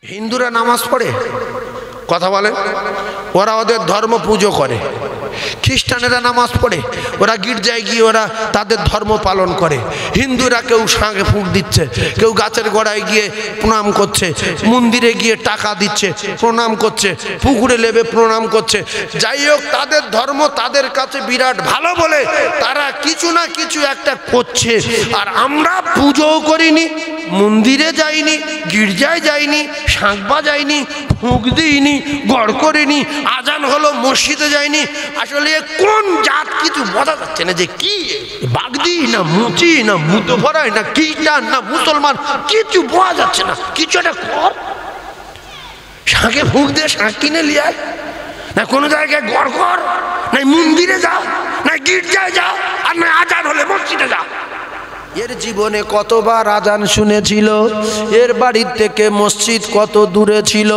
হিন্দুরা নামাজ পড়ে, কথা বলে, ওরা ওদের ধর্ম পুজো করে। খ্রিস্টানেরা নামাজ পড়ে, ওরা গির্জায় গিয়ে ওরা তাদের ধর্ম পালন করে। হিন্দুরা কেউ শাঁখে ফুঁক দিচ্ছে, কেউ গাছের গোড়ায় গিয়ে প্রণাম করছে, মন্দিরে গিয়ে টাকা দিচ্ছে, প্রণাম করছে, পুকুরে লেবে প্রণাম করছে। যাই হোক, তাদের ধর্ম তাদের কাছে বিরাট ভালো বলে তারা কিছু না কিছু একটা করছে। আর আমরা পুজোও করিনি, মন্দিরে যাইনি, গির্জায় যাইনি, শাঁখ বাজাইনি, ফুঁক দিইনি, গড় করিনি, আজান হলো মসজিদে যাইনি। আসলে কোন জাত কিছু বোঝা যাচ্ছে না, যে কি বাগদি না মুচি না মুতো ভরাই না খ্রিস্টান না মুসলমান, কিছু বোঝা যাচ্ছে না। কিছু একটা কর, শাঁখে ফুঁক দিয়ে শাঁখ কিনে লিয়ে আয়, না কোনো জায়গায় গড় কর, না মন্দিরে যা, না গির্জায় যা, আর না আজান হলে মসজিদে যা। এর জীবনে কতবার আজান শুনেছিল, এর বাড়ির থেকে মসজিদ কত দূরে ছিল,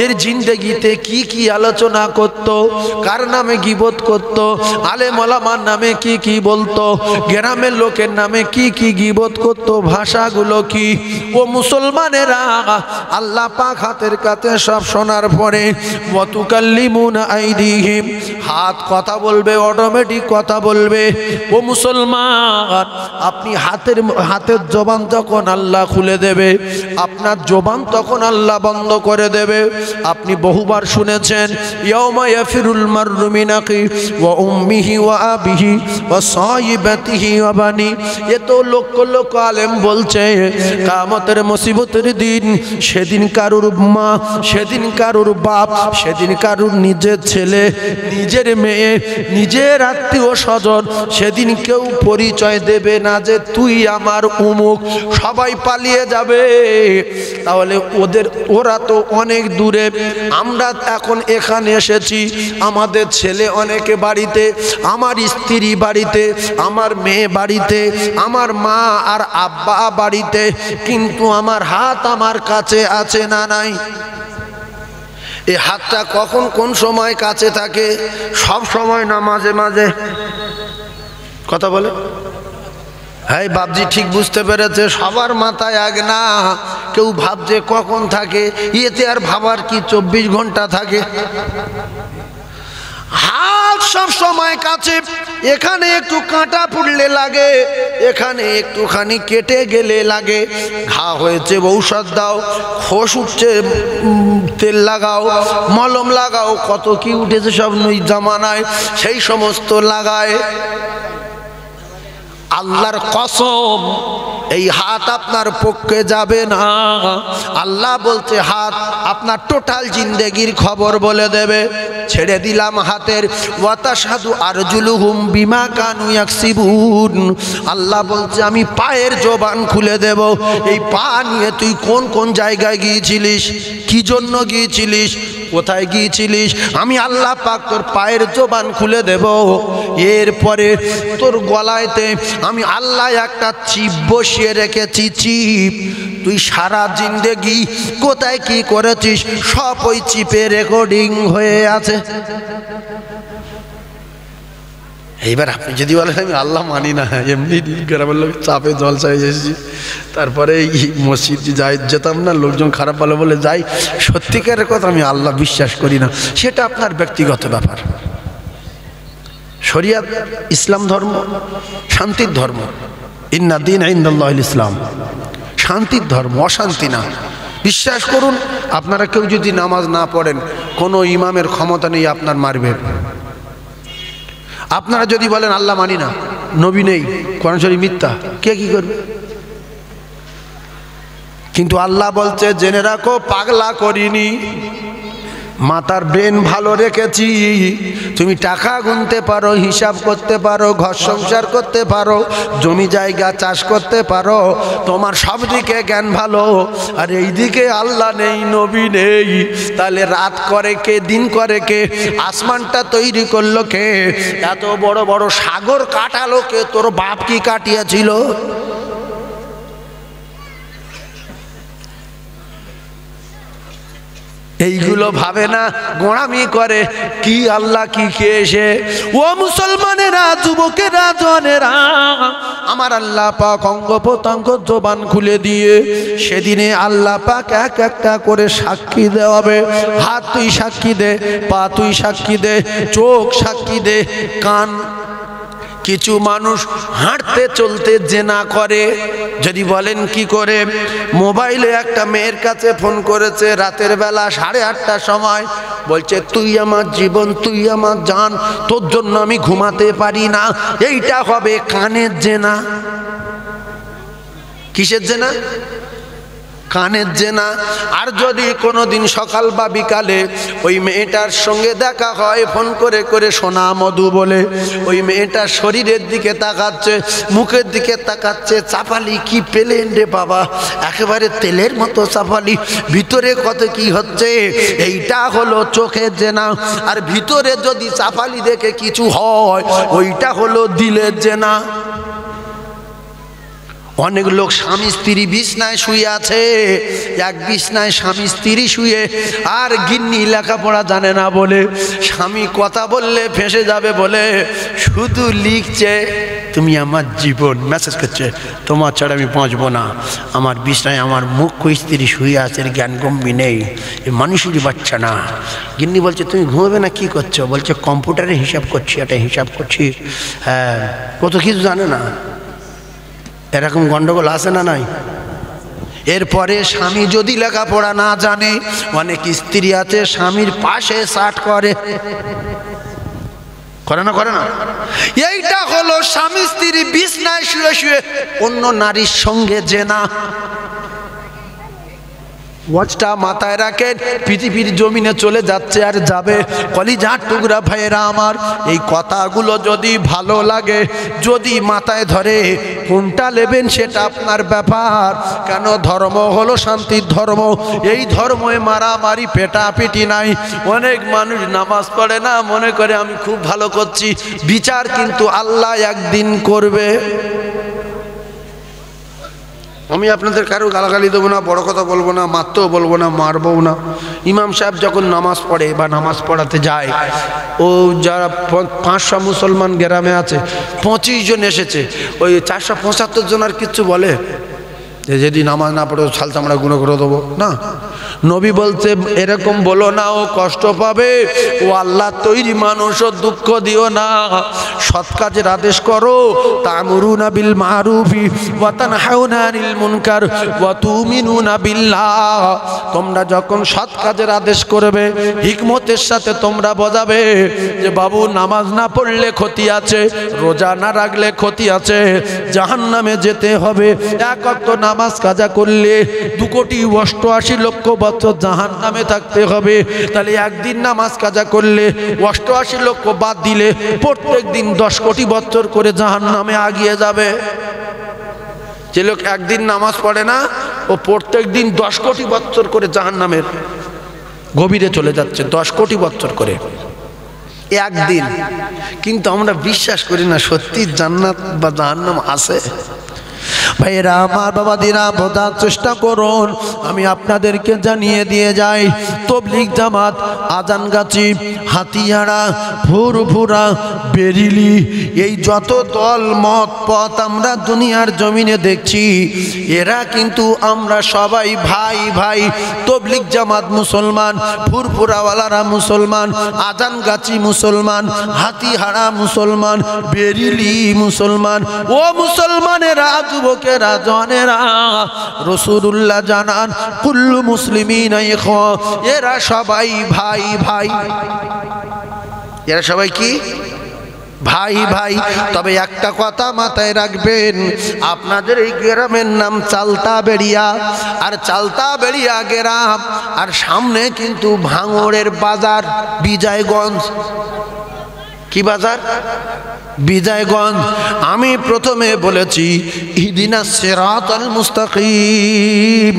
এর জিন্দেগিতে কি কি আলোচনা করত, কার নামে গীবত করত, আলেম ওলামার নামে কি কি বলতো, গ্রামের লোকের নামে কি কি গীবত করত, ভাষাগুলো কি। ও মুসলমানেরা, আল্লাহ পাক হাতের কাছে সব শোনার পরে ওয়াতুকাল্লিমুনা আইদিহিম, হাত কথা বলবে, অটোমেটিক কথা বলবে। ও মুসলমান, আপনি হাতের জবান যখন আল্লাহ খুলে দেবে, আপনার জবান তখন আল্লাহ বন্ধ করে দেবে। আপনি বহুবার শুনেছেন, ইয়াউমা ইয়াফিরুল মাররু মিন আখি ওয়া উম্মিহি ওয়া আবিহি ওয়া সাহিবাতিহি ওয়া বানি। এ তো লক্ষ লক্ষ আলেম বলছে কিয়ামতের মুসিবতের দিন, সেদিন কারুর মা, সেদিন কারুর বাপ, সেদিন কারুর নিজের ছেলে, নিজের মেয়ে, নিজের আত্মীয় স্বজন, সেদিন কেউ পরিচয় দেবে না যে তুই আমার উমুক, সবাই পালিয়ে যাবে। তাহলে ওরা তো অনেক দূরে, আমরা এখন এখানে এসেছি, আমাদের ছেলে অনেকে বাড়িতে, আমার স্ত্রী বাড়িতে, আমার মেয়ে বাড়িতে, আমার মা আর আব্বা বাড়িতে, কিন্তু আমার হাত আমার কাছে আছে না নাই? এই হাতটা কখন কোন সময় কাছে থাকে? সব সময় না, মাঝে মাঝে। কথা বলে, হ্যাঁ বাপজি ঠিক বুঝতে পেরেছে, সবার মাথায় আগ না, কেউ ভাবছে কখন থাকে, এতে আর ভাবার কি 24 ঘন্টা থাকে? হাত সব সময় কাছে। এখানে একটু কাঁটা পড়লে লাগে, এখানে একটুখানি কেটে গেলে লাগে, ঘা হয়েছে ঔষধ দাও, খোস উঠছে তেল লাগাও, মলম লাগাও, কত কি উঠেছে সব নই জামানায়, সেই সমস্ত লাগায়। আল্লাহর কসম, এই হাত আপনার পক্ষে যাবে না। আল্লাহ বলছে হাত আপনার টোটাল জিন্দেগির খবর বলে দেবে। ছেড়ে দিলাম হাতের, ওয়াতাশহাদু আরজুলুহুম বিমা কানু ইয়াকসিবুন। আল্লাহ বলছে আমি পায়ের জবান খুলে দেব। এই পা নিয়ে তুই কোন কোন জায়গায় গিয়েছিলিস, কি জন্য গিয়েছিলিস, কোথায় গিয়েছিলিস, আমি আল্লাহ পাক তোর পায়ের জবান খুলে দেব। এরপরে তোর গলায়তে আমি আল্লাহ একটা চিপ বসিয়ে রেখেছি, চিপ। তুই সারা জিন্দেগি কোথায় কি করেছিস সব ওই চিপে রেকর্ডিং হয়ে আছে। এইবার আপনি যদি বলেন আমি আল্লাহ মানি না, এমনি গ্রামের লোক চাপে জলসায় এসেছি, তারপরে এই মসজিদ যেতাম না, লোকজন খারাপ ভালো বলে যাই, সত্যিকারের কথা আমি আল্লাহ বিশ্বাস করি না, সেটা আপনার ব্যক্তিগত ব্যাপার। শরিয়াত ইসলাম ধর্ম শান্তির ধর্ম, ইন্না দীন ইনদাল্লাহিল ইসলাম, শান্তির ধর্ম, অশান্তি না। বিশ্বাস করুন, আপনারা কেউ যদি নামাজ না পড়েন, কোনো ইমামের ক্ষমতা নেই আপনার মারবে। আপনারা যদি বলেন আল্লাহ মানি না, নবী নেই, কোরআন শরীফ মিথ্যা, কে কি করবে? কিন্তু আল্লাহ বলছে জেনে রাখো পাগলা করিনি, মাথার ব্রেন ভালো রেখেছি। তুমি টাকা গুনতে পারো, হিসাব করতে পারো, ঘর সংসার করতে পারো, জমি জায়গা চাষ করতে পারো, তোমার সব দিকে জ্ঞান ভালো। আর এই দিকে আল্লাহ নেই, নবী নেই, তাহলে রাত করে কে, দিন করে কে, আসমানটা তৈরি করলো কে, এত বড় বড় সাগর কাটালো কে, তোর বাপ কি কাটিয়েছিল? এইগুলো ভাবে না, গোঁড়ামি করে। কি আল্লাহ কি খেয়েছে? ও মুসলমানেরা, যুবকেরা, জনেরা, আমার আল্লাহ পাক অঙ্গ প্রত্যঙ্গ জবান খুলে দিয়ে সেদিনে আল্লাহ পাক এক একটা করে সাক্ষী দেওয়াবে। হাত তুই সাক্ষী দে, পা তুই সাক্ষী দে, চোখ সাক্ষী দে, কান। কিছু মানুষ হাঁটতে চলতে জেনা করে। যদি বলেন কি করে? মোবাইলে একটা মেয়ের কাছে ফোন করেছে রাতের বেলা 8:30টার সময়, বলছে তুই আমার জীবন, তুই আমার জান, তোর জন্য আমি ঘুমাতে পারি না। এইটা হবে কানের জেনা। কিসের জেনা? কানের জেনা। আর যদি কোনোদিন সকাল বা বিকালে ওই মেয়েটার সঙ্গে দেখা হয় ফোন করে করে সোনা মধু বলে, ওই মেয়েটার শরীরের দিকে তাকাচ্ছে, মুখের দিকে তাকাচ্ছে, চাপালি কি পেলেন রে বাবা, একেবারে তেলের মতো চাপালি, ভিতরে কত কি হচ্ছে, এইটা হলো চোখের জেনা। আর ভিতরে যদি চাপালি দেখে কিছু হয়, ওইটা হলো দিলের জেনা। অনেক লোক স্বামী স্ত্রী বিছনায় শুয়ে আছে, এক বিছনায় স্বামী স্ত্রী শুয়ে, আর গিন্নি লেখাপড়া জানে না বলে, স্বামী কথা বললে ফেঁসে যাবে বলে শুধু লিখছে তুমি আমার জীবন, মেসেজ করছে তোমার ছাড়া আমি বাঁচবো না, আমার বিছনায় আমার মুখ্য স্ত্রী শুয়ে আছে, জ্ঞান গম্ভী নেই, এ মানুষেরই বাচ্চা না। গিন্নি বলছে তুমি ঘুমাবে না, কি করছো? বলছে কম্পিউটারে হিসাব করছি, এটা হিসাব করছি। হ্যাঁ, কত কিছু জানে না। এরকম গন্ডগোল আছে না নাই? এরপরে স্বামী যদি লেখাপড়া না জানে, অনেক স্ত্রী আছে স্বামীর পাশে সাট করে, করে না করে না? এইটা হলো স্বামী স্ত্রী বিছনায় শুয়ে শুয়ে অন্য নারীর সঙ্গে জেনা। ওয়াজটা মাথায় রাখেন, পৃথিবীর জমিনে চলে যাচ্ছে আর যাবে। কলিজার টুকরা ভাইয়েরা আমার, এই কথাগুলো যদি ভালো লাগে, যদি মাথায় ধরে, কোনটা নেবেন সেটা আপনার ব্যাপার। কেন? ধর্ম হলো শান্তির ধর্ম, এই ধর্মে মারামারি পেটাপিটি নাই। অনেক মানুষ নামাজ পড়ে না, মনে করে আমি খুব ভালো করছি, বিচার কিন্তু আল্লাহ একদিন করবে। আমি আপনাদের কারো গালাগালি দেবো না, বড় কথা বলবো না, মারতেও বলবো না, মারবও না। ইমাম সাহেব যখন নামাজ পড়ে বা নামাজ পড়াতে যায়, ও যারা 500 মুসলমান গ্রামে আছে, 25 জন এসেছে, ওই 475 জন আর কিচ্ছু বলে যদি নামাজ না পড়ে ছাল চামড়া গুঁড়ো করে দেবো না। নবী বলছে এরকম বলো না, ও কষ্ট পাবে, ও আল্লাহ তৈরি মানুষ, ও দুঃখ দিও না। সৎ কাজের আদেশ করো, তা'মুরুনা বিল মারুফি ওয়া তানহাউনা আনিল মুনকার ওয়া তু'মিনুনা বিল্লাহ। তোমরা যখন সৎ কাজের আদেশ করবে, হিকমতের সাথে তোমরা বোঝাবে যে বাবু নামাজ না পড়লে ক্ষতি আছে, রোজা না রাখলে ক্ষতি আছে, জাহান্নামে যেতে হবে। এক ওয়াক্ত নামাজ কাজা করলে 2,88,00,000 বছর জাহান্নামে থাকতে হবে। তাহলে একদিন নামাজ কাজা করলে 88 লক্ষ বাদ দিলে প্রত্যেক দিন 10 কোটি বছর করে জাহান্নামে আগিয়ে যাবে। যে লোক একদিন নামাজ পড়ে না, ও প্রত্যেক দিন 10 কোটি বছর করে জাহান্নামের গভীরে চলে যাচ্ছে, 10 কোটি বছর করে একদিন। কিন্তু আমরা বিশ্বাস করি না সত্যি জান্নাত বা জাহান্নাম আছে। ভাইয়েরা আমার, বাবাদিরা, বোঝার চেষ্টা করুন। আমি আপনাদেরকে জানিয়ে দিয়ে যাই, তবলিগ জামাত, আজানগাছি, হাতিয়াড়া, ফুরফুরা, বেরিলি, এই যত দল মত পথ আমরা দুনিয়ার জমিনে দেখছি, এরা কিন্তু আমরা সবাই ভাই ভাই। তবলিগ জামাত মুসলমান, ফুরফুরাওয়ালারা মুসলমান, আজানগাছি মুসলমান, হাতিয়াড়া মুসলমান, বেরিলি মুসলমান। ও মুসলমানেরা, যুবকেরা, জনেরা, রাসূলুল্লাহ জানান কুল্লু মুসলিমিনা ইখওয়া, এরা সবাই ভাই ভাই। এরা সবাই কি? ভাই ভাই। তবে একটা কথা মাথায় রাখবেন, আপনাদের এই গ্রামের নাম চালতাবেড়িয়া, আর চালতাবেড়িয়া গ্রাম, আর সামনে কিন্তু ভাঙড়ের বাজার, বিজয়গঞ্জ। কি বাজার? বিজয়গঞ্জ। আমি প্রথমে বলেছি ইহদিনাস সিরাতাল মুস্তাকিম,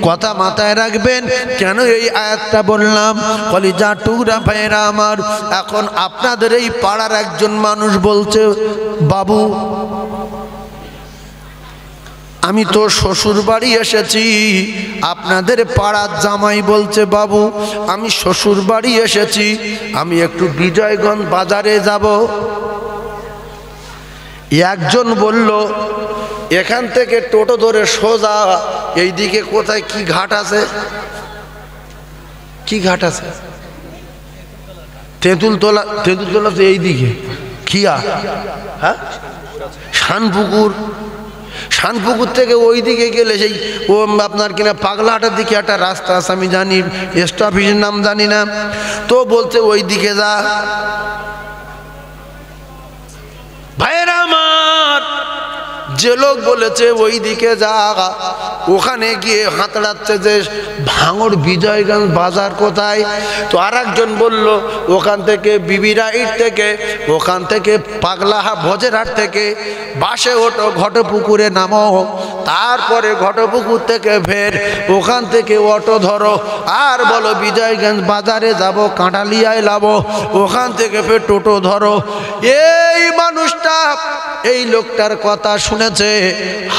কথা মাথায় রাখবেন। কেন এই আয়াতটা বললাম? কলিজা টুকরা ভাইয়েরা আমার, এখন আপনাদের এই পাড়ার একজন মানুষ বলছে বাবু আমি তো শ্বশুর বাড়ি এসেছি। আপনাদের পাড়ার জামাই বলছে, বাবু আমি শ্বশুর বাড়ি এসেছি, আমি একটু বিজয়গঞ্জ বাজারে যাব। একজন বলল, এখান থেকে টোটো ধরে সোজা এইদিকে কোথায় কি ঘাট আছে? কি ঘাট আছে? তেঁতুলতলা। তেঁতুলতলা তো এইদিকে খিয়া, হ্যাঁ, শানপুকুর। শানপুকুর থেকে ওই দিকে গেলে সেই ও আপনার কিনা পাগলাহাটের দিকে একটা রাস্তা আছে, আমি জানি, স্টপেজের নাম জানি না। তো বলছে ওই দিকে যা। ভাইরা আমার, যে লোক বলেছে ওই দিকে যা, ওখানে গিয়ে হাতড়াচ্ছে যে ভাঙড় বিজয়গঞ্জ বাজার কোথায়। তো আর একজন বলল, ওখান থেকে বিবিরাইট থেকে, ওখান থেকে পাগলাহা ভোজেরহাট থেকে বাসে ওঠো, ঘটপুকুরে নামো, তারপরে ঘটপুকুর থেকে ফের ওখান থেকে অটো ধরো, আর বলো বিজয়গঞ্জ বাজারে যাব, কাঁটালিয়ায় লাবো, ওখান থেকে ফের টোটো ধরো। এই মানুষটা, এই লোকটার কথা শুনেছে,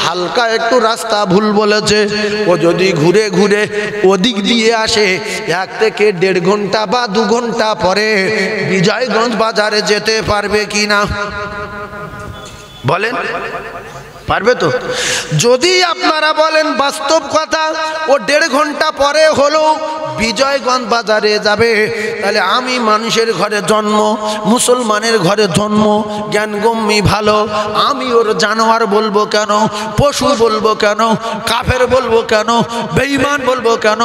হালকা একটু রাস্তা ভুল বলেছে। ও যদি ঘুরে ঘুরে ওদিক দিয়ে আসে, 1 থেকে 1.5 ঘন্টা বা 2 ঘন্টা পরে বিজয়গঞ্জ বাজারে যেতে পারবে কিনা বলেন? পারবে তো? যদি আপনারা বলেন বাস্তব কথা, ও 1.5 ঘন্টা পরে হলেও বিজয়গঞ্জ বাজারে যাবে, তাহলে আমি মানুষের ঘরে জন্ম, মুসলমানের ঘরে জন্ম, জ্ঞানগম্যী ভালো, আমি ওর জানোয়ার বলবো কেন, পশু বলবো কেন, কাফের বলবো কেন, বেঈমান বলবো কেন?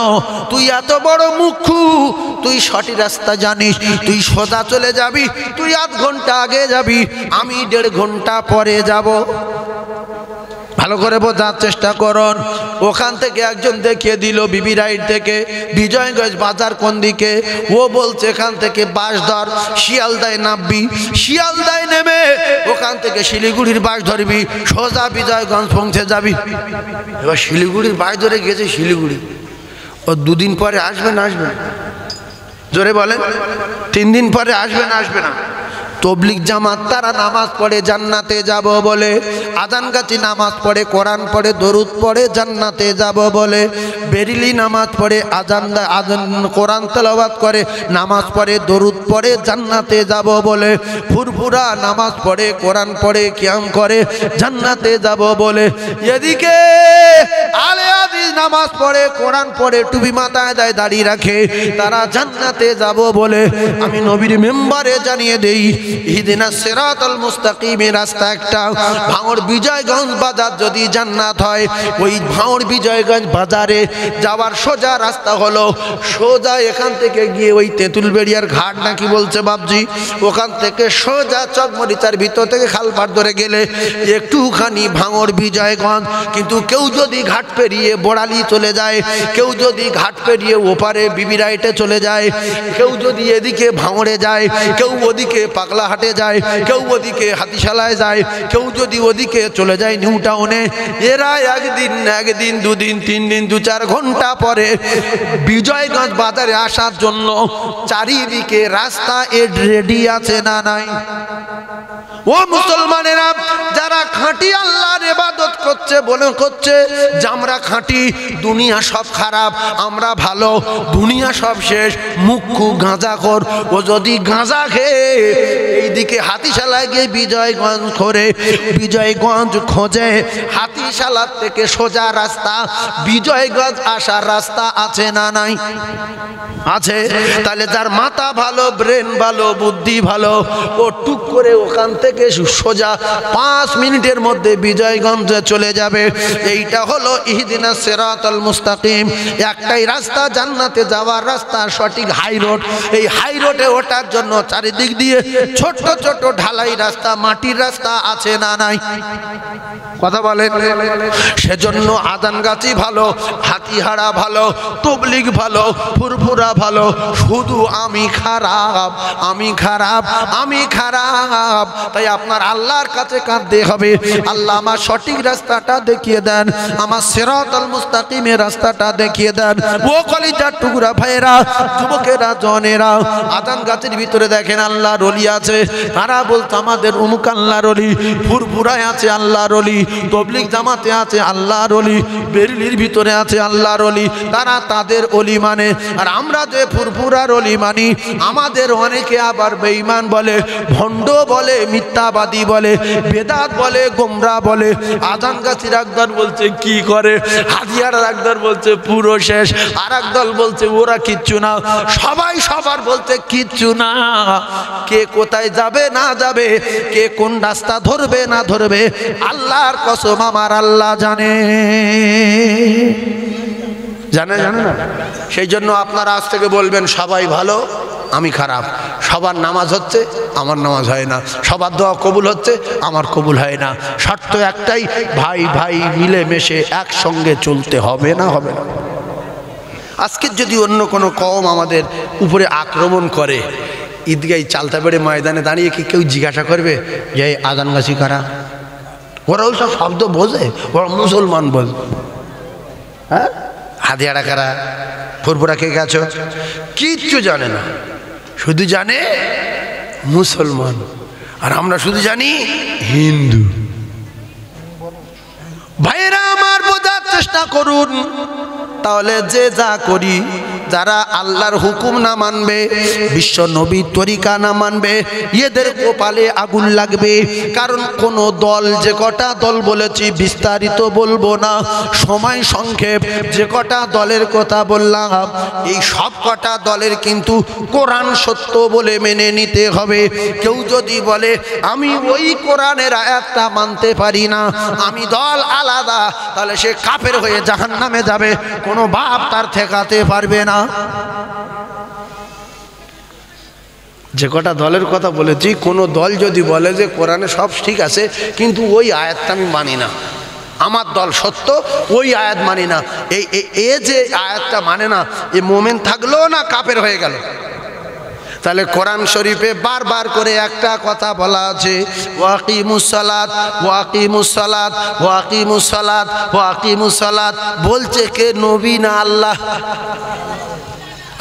তুই এত বড় মুখ্যু, তুই সঠিক রাস্তা জানিস, তুই সোজা চলে যাবি, তুই 1/2 ঘন্টা আগে যাবি, আমি 1.5 ঘন্টা পরে যাব। ভালো করে বোঝার চেষ্টা করুন। ওখান থেকে একজন দেখিয়ে দিল বিবিরাইট থেকে বিজয়গঞ্জ বাজার কোন দিকে। ও বলছে এখান থেকে বাস ধর, শিয়ালদায় নামবি, শিয়ালদায় নেমে ওখান থেকে শিলিগুড়ির বাস ধরবি, সোজা বিজয়গঞ্জ পৌঁছে যাবি। এবার শিলিগুড়ির বাস ধরে গেছে শিলিগুড়ি, ও 2 দিন পরে আসবে না আসবে না? জোরে বলেন। 3 দিন পরে আসবে না আসবে না? তবলিগ জামাত তারা নামাজ পড়ে জান্নাতে যাব বলে, আজানগাছি নামাজ পড়ে, কোরআন পড়ে, দরুদ পড়ে, জান্নাতে যাব বলে। বেরিলি নামাজ পড়ে, আজান কোরআন তেলাওয়াত করে, নামাজ পড়ে, দরুদ পড়ে, জান্নাতে যাব বলে। ফুরফুরা নামাজ পড়ে, কোরআন পড়ে, কিয়াম করে, জান্নাতে যাব বলে। এদিকে আলে হাদিস নামাজ পড়ে, কোরআন পড়ে, টুপি মাথায় দেয়, দাড়ি রাখে, তারা জান্নাতে যাব বলে। আমি নবীর মেম্বারে জানিয়ে দেই, ইহদিনাস সিরাতাল মুস্তাকিমের রাস্তা একটা। ভাঙড় বিজয়গঞ্জ বাজার যদি জান্নাত হয়, ওই ভাঙড় বিজয়গঞ্জ বাজারে যাওয়ার সোজা রাস্তা হলো, সোজা এখান থেকে গিয়ে ওই তেঁতুলবেড়িয়ার ঘাট নাকি বলছে বাবজি, ওখান থেকে সোজা চকমরিচার ভিতর থেকে খালপাড় ধরে গেলে একটুখানি ভাঙড় বিজয়গঞ্জ। কিন্তু কেউ যদি ঘাট পেরিয়ে বোড়ালি চলে যায়, কেউ যদি ঘাট পেরিয়ে ওপারে বিবিরাইটে চলে যায়, কেউ যদি এদিকে ভাঙড়ে যায়, কেউ ওদিকে পাগলাহাটে যায়, কেউ ওদিকে হাতিশালায় যায়, কেউ যদি ওদিকে চলে যায় নিউ টাউনে, এরা একদিন 2 দিন 3 দিন 2-4 ঘন্টা পরে বিজয়গঞ্জ বাজারে আসার জন্য চারিদিকে রাস্তা রেডি আছে না নাই? ও মুসলমানেরা, যারা খাঁটি আল্লাহর ইবাদত করছে, বলে করছে যে আমরা খাঁটি, দুনিয়া সব খারাপ, আমরা ভালো, দুনিয়া সব শেষ, মুখ্যু গাঁজাখোর, ও যদি গাঁজা খেয়ে এইদিকে হাতিশালায় গিয়ে বিজয়গঞ্জ করে, বিজয়গঞ্জ খোঁজে, হাতিশালার থেকে সোজা রাস্তা বিজয়গঞ্জ আসার রাস্তা আছে না নাই? আছে। তাহলে যার মাথা ভালো, ব্রেন ভালো, বুদ্ধি ভালো, ও টুক করে ওখান থেকে সোজা 5 মিনিটের মধ্যে বিজয়গঞ্জে চলে যাবে। এইটা হলো ইহদিনাস সিরাতাল মুস্তাকিম, একটাই রাস্তা, জান্নাতে যাওয়ার রাস্তা, সঠিক হাই রোড। এই হাই রোডে ওঠার জন্য চারিদিক দিয়ে ছোট ছোট ঢালাই রাস্তা, মাটির রাস্তা আছে না নাই? কথা বলেন। সেজন্য আজানগাছি ভালো, হাতিহারা ভালো, তবলিগ ভালো, ফুরফুরা ভালো, শুধু আমি খারাপ, আমি খারাপ, আমি খারাপ। তাই আপনার আল্লাহর কাছে কাঁদতে হবে, আল্লাহ আমার সঠিক রাস্তাটা দেখিয়ে দেন, আমার সিরাতাল মুস্তাকিমের রাস্তাটা দেখিয়ে দেন। ও কলিজার টুকরা ভাইয়েরা, যুবকেরা, জনেরা, আদান গাছের ভিতরে দেখেন আল্লাহর ওলি আছে। তারা বলতো আমাদের উমুক আল্লাহর ওলি, ফুরফুরায় আছে আল্লাহর ওলি, তবলিগ জামাতে আছে আল্লাহর ওলি, বেরিলির ভিতরে আছে আল্লাহর ওলি। তারা তাদের ওলি মানে, আর আমরা যে ফুরফুরার ওলি মানি, আমাদের অনেকে আবার বেঈমান বলে, ভণ্ড বলে, মিথ্যাবাদী বলে, বেদাত বলে, গোমরা বলে। আজান গাছির একদল বলছে কি করে, হাদিয়ার একদল বলছে পুরো শেষ, আর একদল বলছে ওরা কিচ্ছু না। সবাই সবার বলতে কিচ্ছু না। কে কোথায় যাবে না যাবে, কে কোন রাস্তা ধরবে না ধরবে, আল্লাহর কসম আমার আল্লাহ জানে। জানে জানে না? সেই জন্য আপনারা আজ থেকে বলবেন সবাই ভালো, আমি খারাপ। সবার নামাজ হচ্ছে, আমার নামাজ হয় না। সবার দোয়া কবুল হচ্ছে, আমার কবুল হয় না। শর্ত একটাই, ভাই ভাই মিলেমিশে একসঙ্গে চলতে হবে না, হবে না। আজকে যদি অন্য কোনো কওম আমাদের উপরে আক্রমণ করে, ঈদগাহ চালতাবেড়ে ময়দানে দাঁড়িয়ে কি কেউ জিজ্ঞাসা করবে যে আজান গাছি কারা? ওরা ওই সব শব্দ বোঝে, ওরা মুসলমান বোঝে। হ্যাঁ, হাদিয়ারা কারা, ফুরফুরা কে গেছো, কিচ্ছু জানে না। শুধু জানে মুসলমান, আর আমরা শুধু জানি হিন্দু। ভাইয়েরা আমার, বোঝার চেষ্টা করুন। তাহলে যে যা করি, যারা আল্লাহর হুকুম না মানবে, বিশ্ব নবীর তরিকা না মানবে, এদের কপালে আগুন লাগবে। কারণ কোন দল, যে কটা দল বলেছি বিস্তারিত বলবো না, সময় সংক্ষেপ, যে কটা দলের কথা বললাম, এই সব কটা দলের কিন্তু কোরআন সত্য বলে মেনে নিতে হবে। কেউ যদি বলে আমি ওই কোরআনের আয়াতটা মানতে পারি না, আমি দল আলাদা, তাহলে সে কাফের হয়ে জাহান্নামে যাবে, কোনো বাপ তার ঠেকাতে পারবে না। যে কটা দলের কথা বলেছি, কোনো দল যদি বলে যে কোরআনে সব ঠিক আছে কিন্তু ওই আয়াতটা আমি মানি না, আমার দল সত্য, ওই আয়াত মানি না, এই যে আয়াতটা মানে না, এ মোমেন থাকলো না কাফের হয়ে গেল। তাহলে কোরআন শরীফে বারবার করে একটা কথা বলা আছে, ওয়াকিমুস সালাত, ওয়াকিমুস সালাত, ওয়াকিমুস সালাত, ওয়াকিমুস সালাত। বলছে কে? নবী না আল্লাহ?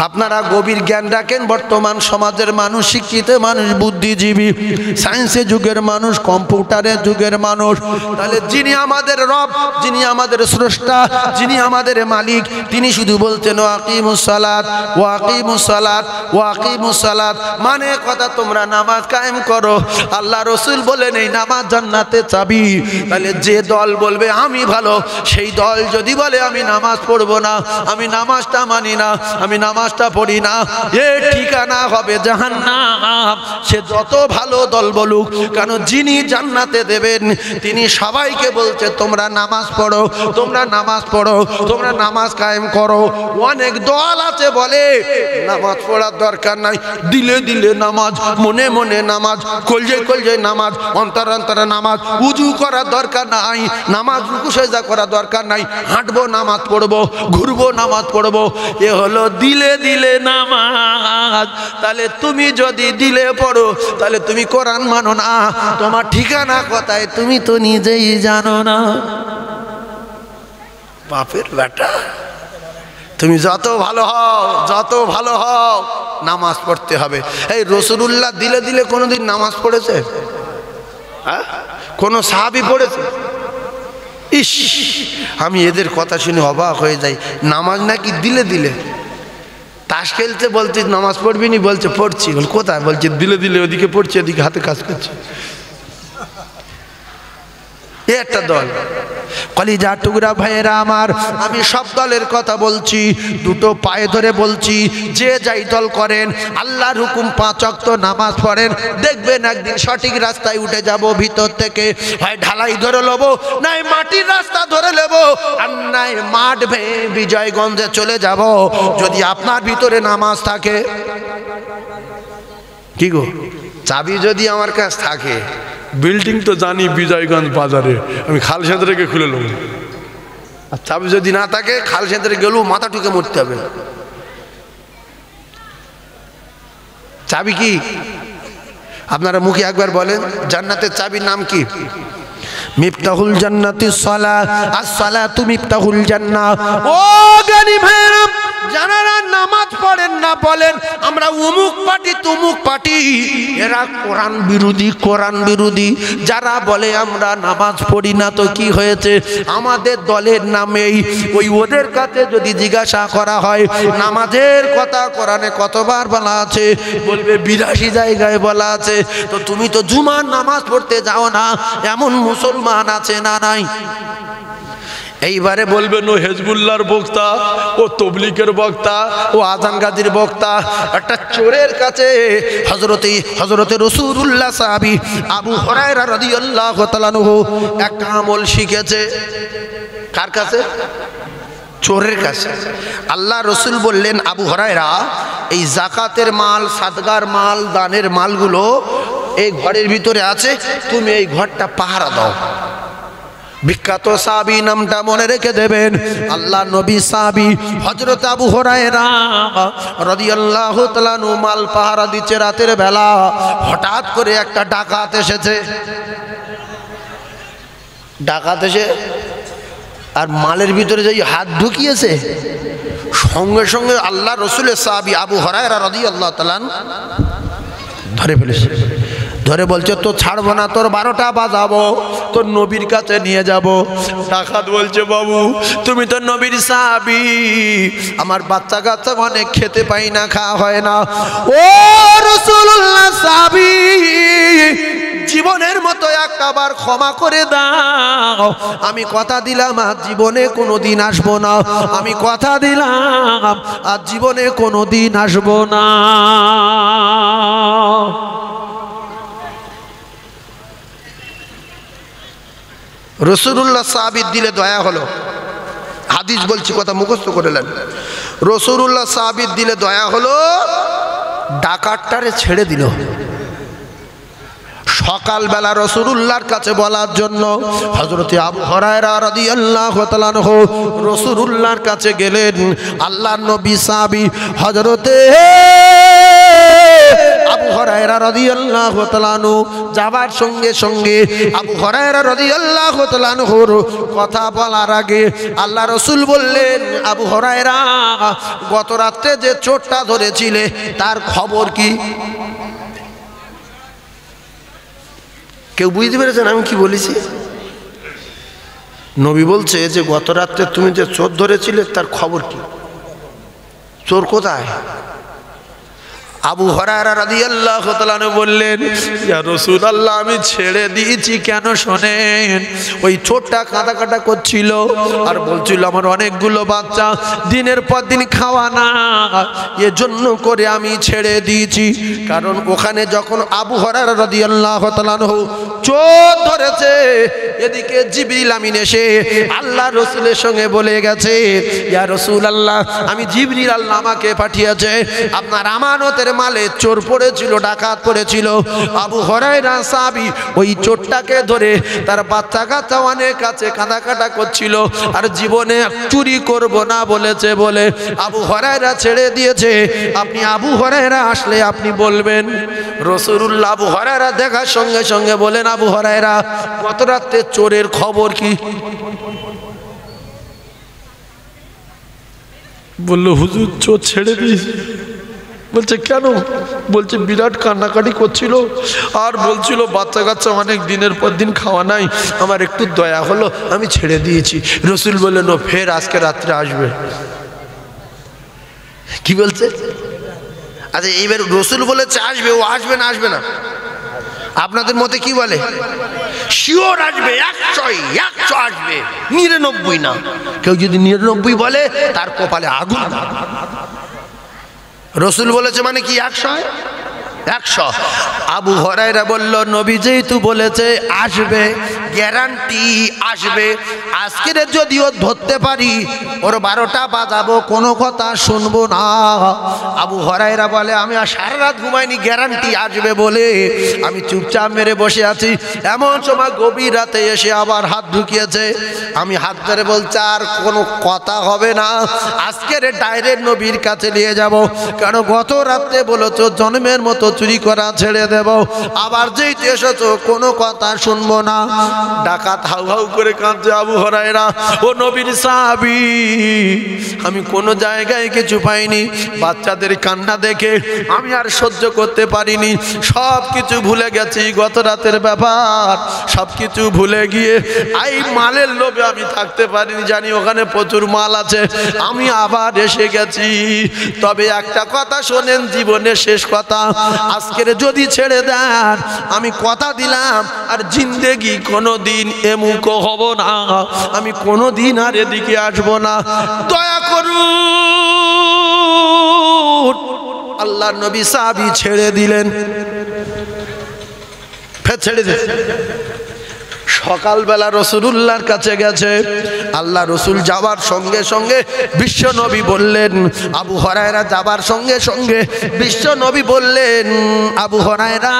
আপনারা গভীর জ্ঞান রাখেন, বর্তমান সমাজের মানুষ, শিক্ষিত মানুষ, বুদ্ধিজীবী, সায়েন্সের যুগের মানুষ, কম্পিউটারের যুগের মানুষ, তাহলে যিনি আমাদের রব, যিনি আমাদের স্রষ্টা, যিনি আমাদের মালিক, তিনি শুধু বলছেন ওয়াকিমুস সালাত, ওয়াকিমুস সালাত, ওয়াকিমুস সালাত। মানে কথা, তোমরা নামাজ কায়েম করো। আল্লাহ রসুল বলেন এই নামাজ জান্নাতের চাবি। তাহলে যে দল বলবে আমি ভালো, সেই দল যদি বলে আমি নামাজ পড়বো না, আমি নামাজটা মানি না, আমি নামাজটা পড়ি না, এ ঠিকানা হবে জাহান্নাম। সে যত ভালো দল বলুক কেন, যিনি জান্নাতে দেবেন তিনি সবাইকে বলছে তোমরা নামাজ পড়ো, তোমরা নামাজ পড়ো, তোমরা নামাজ কায়েম করো। অনেক দল আছে বলে নামাজ পড়ার দরকার নাই, দিলে দিলে নামাজ, মনে মনে নামাজ, কলজে কলজে নামাজ, অন্তর অন্তরে নামাজ, উজু করার দরকার নাই, নামাজ রুকু সেজদা করার দরকার নাই, হাঁটবো নামাজ পড়বো, ঘুরবো নামাজ পড়বো। এ হলো দিলে দিলে নামাজ। তাহলে তুমি যদি দিলে পড়ো, তাহলে তুমি কোরআন মানো না, তোমার ঠিকানা কোথায় তুমি তো নিজেই জানো না। বাপের বেটা, তুমি যত ভালো হও, যত ভালো হও, নামাজ পড়তে হবে। এই রাসূলুল্লাহ দিলে দিলে কোনোদিন নামাজ পড়েছে? হ্যাঁ, কোন সাহাবী পড়েছে? ইস, আমি এদের কথা শুনে অবাক হয়ে যাই। নামাজ নাকি দিলে দিলে। তাস খেলতে বলছে নামাজ পড়বি নি, বলছে পড়ছি। বল কোথায়? বলছে দিলে দিলে, ওদিকে পড়ছে, এদিকে হাতে কাজ করছে। এ একটা দল। কলিজা টুকরা ভাইয়েরা আমার, আমি সব দলের কথা বলছি, দুটো পায়ে ধরে বলছি, যে যাই দল করেন, আল্লাহর হুকুম 5 ওয়াক্ত নামাজ পড়েন, দেখবেন একদিন সঠিক রাস্তায় উঠে যাব। ভিতর থেকে হয় ঢালাই ধরে নেব, নাই মাটির রাস্তা ধরে নেব, আর নাই মাঠ ভেঙে বিজয়গঞ্জে চলে যাব, যদি আপনার ভিতরে নামাজ থাকে। কি গো, চাবি যদি আমার কাছে থাকে, বিল্ডিং তো জানি বিজয়গঞ্জ বাজারে, আমি খাল সেঁধে রেখে খুলে নেব। আর চাবি যদি না থাকে, খাল সেঁধে গেলেও মাথা ঠুকে মরতে হবে। চাবি কি? আপনারা মুখে একবার বলেন, জান্নাতের চাবির নাম কি? মিফতাহুল জান্নাতিস সালাহ, আস-সালাতু মিফতাহুল জান্নাহ। ও জ্ঞানী ভাইরা, যারা নামাজ পড়েন না বলেন আমরা অমুক পার্টি তমুক পার্টি, এরা কোরআন বিরোধী, কোরআন বিরোধী। যারা বলে আমরা নামাজ পড়ি না তো কি হয়েছে, আমাদের দলের নামেই ওই ওদের কাছে যদি জিজ্ঞাসা করা হয় নামাজের কথা কোরআনে কতবার বলা আছে, বলবে 82 জায়গায় বলা আছে। তো তুমি তো জুমার নামাজ পড়তে যাও না, এমন মুসলমান আছে না নাই? এইবারে বলবেন ও হেজবুল্লাহর বক্তা, ও তবলিগের বক্তা, ও আজান গাজীর বক্তা। একটা চোরের কাছে হযরতে রাসূলুল্লাহ সাহাবী আবু হুরায়রা রাদিয়াল্লাহু তাআলা আনহু একটা আমল শিখেছে। কার কাছে? চোরের কাছে। আল্লাহ রসুল বললেন, আবু হুরায়রা, এই যাকাতের মাল, সাদগার মাল, দানের মালগুলো এই ঘরের ভিতরে আছে, তুমি এই ঘরটা পাহারা দাও। বিখ্যাত সাহাবী, নামটা মনে রেখে দেবেন, আল্লাহ নবী সাহাবী হযরত আবু হুরায়রা রাদিয়াল্লাহু তাআলা আনহু মাল পাহারা দিচ্ছে রাতের বেলা। হঠাৎ করে একটা ডাকাত এসেছে। ডাকাত এসে আর মালের ভিতরে যে হাত ঢুকিয়েছে, সঙ্গে সঙ্গে আল্লাহ রসুলের সাহাবী আবু হুরায়রা রাদিয়াল্লাহু তাআলা ধরে ফেলেছে। ধরে বলছে, তো ছাড়বো না, তোর 12টা বাজাবো, তোর নবীর কাছে নিয়ে যাব। ডাকাত বলছে, বাবু তুমি তো নবীর সাহাবী, আমার বাচ্চা কাচ্চা অনেক খেতে পাই না, খাওয়া হয় না। ও রাসূলুল্লাহ সাহাবী, জীবনের মতো একবার ক্ষমা করে দাও। আমি কথা দিলাম আর জীবনে কোনোদিন আসবো না, আমি কথা দিলাম আর জীবনে কোনোদিন আসবো না। রাসূলুল্লাহ সাহাবীর দিলে দয়া হলো। হাদিস বলছি, কথা মুখস্থ করে নেন। রাসূলুল্লাহ সাহাবীর দিলে দয়া হলো, ডাকাতটারে ছেড়ে দিল। সকালবেলা রাসূলুল্লাহর কাছে বলার জন্য হযরতে আবু হুরায়রা রাদিয়াল্লাহু তাআলা আনহু রাসূলুল্লাহর কাছে গেলেন। আল্লাহর নবী সাহাবী হযরতে আবু হুরায়রা রাদিয়াল্লাহু তাআলা আনহু যাবার সঙ্গে সঙ্গে আবু হুরায়রা রাদিয়াল্লাহু তাআলা আনহুর কথা বলার আগে আল্লাহ রাসূল বললেন, আবু হুরায়রা, গত রাতে যে চোরটা ধরেছিলে তার খবর কি? কেউ বুঝতে পেরেছেন আমি কি বলেছি? নবী বলছে যে গত রাতে তুমি যে চোর ধরেছিলে তার খবর কি? চোর কোথায়? আবু হুরায়রা রাদিয়াল্লাহু তাআলা বললেন, ইয়া রাসূলুল্লাহ, আমি ছেড়ে দিয়েছি। কেন শোনেন, ওই চোরটা কাঁদাকাটা করছিল আর বলছিল আমার অনেকগুলো বাচ্চা দিনের পর দিন খাওয়া না, এজন্য করে আমি ছেড়ে দিয়েছি। কারণ ওখানে যখন আবু হুরায়রা রাদিয়াল্লাহু তাআলা চোর ধরেছে, এদিকে জিবরিল আমিন এসে আল্লাহ রাসূলের সঙ্গে বলে গেছে, ইয়া রাসূলুল্লাহ, আমি জিবরিল আল্লাহ আমাকে পাঠিয়েছে, আপনার আমানতের মালে চোর পড়েছিল, ডাকাত পড়েছিল। আবু হুরায়রা সাহাবী ওই চোরটাকে ধরে তার বাচ্চা কাচ্চা অনেক কাছে কাঁদাকাটা করছিল আর জীবনে চুরি করব না বলেছে বলে আবু হুরায়রা ছেড়ে দিয়েছে। আপনি আবু হুরায়রা আসলে আপনি বলবেন। রাসূলুল্লাহ আবু হুরায়রা দেখার সঙ্গে সঙ্গে বলেন, আবু হুরায়রা, গত রাতে চোরের খবর কি? বলল, হুজুর চোর ছেড়ে দিয়েছি। বলছে কেন? বলছে বিরাট কান্নাকাটি করছিল আর বলছিল বাচ্চা কাচ্চা অনেক দিনের পর দিন খাওয়া নাই, আমার একটু দয়া হলো, আমি ছেড়ে দিয়েছি। রাসূল বললেন, ও ফের আজকে রাত্রে আসবে। কি বলছে? আচ্ছা, এইবার রাসূল বলেছে আসবে, ও আসবে না? আসবে না? আপনাদের মতে কি বলে? শিওর আসবে, 100 আসবে, 99 না। কেউ যদি 99 বলে তার কপালে আগুন। রাসূল বলেছে মানে কি 100? আবু হুরায়রা বলল, নবী যেহেতু বলেছে আসবে, গ্যারান্টি আসবে। আজকের যদিও ধরতে পারি, ওর 12টা বাজাবো, কোনো কথা শুনবো না। আবু হুরায়রা বলে, আমি আর সারা রাত ঘুমাইনি, গ্যারান্টি আসবে বলে আমি চুপচাপ মেরে বসে আছি। এমন সময় গভীর রাতে এসে আবার হাত ঢুকিয়েছে। আমি হাত ধরে বলছি, আর কোনো কথা হবে না, আজকের ডাইরেক্ট নবীর কাছে নিয়ে যাব। কারণ গত রাতে বলেছো জন্মের মতো চুরি করা ছেড়ে দেব, আবার যেই এসেছো কোনো কথা শুনবো না। ডাকাত হাউ হাউ করে কাঁদছে, আবু হুরায়রা ও নবীর সাহাবী, আমি কোনো জায়গায় কিছু পাইনি, বাচ্চাদের কান্না দেখে আমি আর সহ্য করতে পারিনি, সব কিছু ভুলে গেছি, গত রাতের ব্যাপার সব কিছু ভুলে গিয়ে এই মালের লোভে আমি থাকতে পারিনি, জানি ওখানে প্রচুর মাল আছে, আমি আবার এসে গেছি। তবে একটা কথা শোনেন, জীবনের শেষ কথা, আজকের যদি ছেড়ে দেন আমি কথা দিলাম আর জিন্দেগি কোনোদিন এমুখ হব না, আমি কোনোদিন আর এদিকে আসবো না, দয়া করুন। আল্লাহর নবী সাহাবী ছেড়ে দিলেন, ফের ছেড়ে দিলেন। সকালবেলা রসুলুল্লাহর কাছে গেছে, আল্লাহ রসুল যাওয়ার সঙ্গে সঙ্গে বিশ্ব নবী বললেন, আবু হুরায়রা যাবার সঙ্গে সঙ্গে বিশ্ব নবী বললেন, আবু হুরায়রা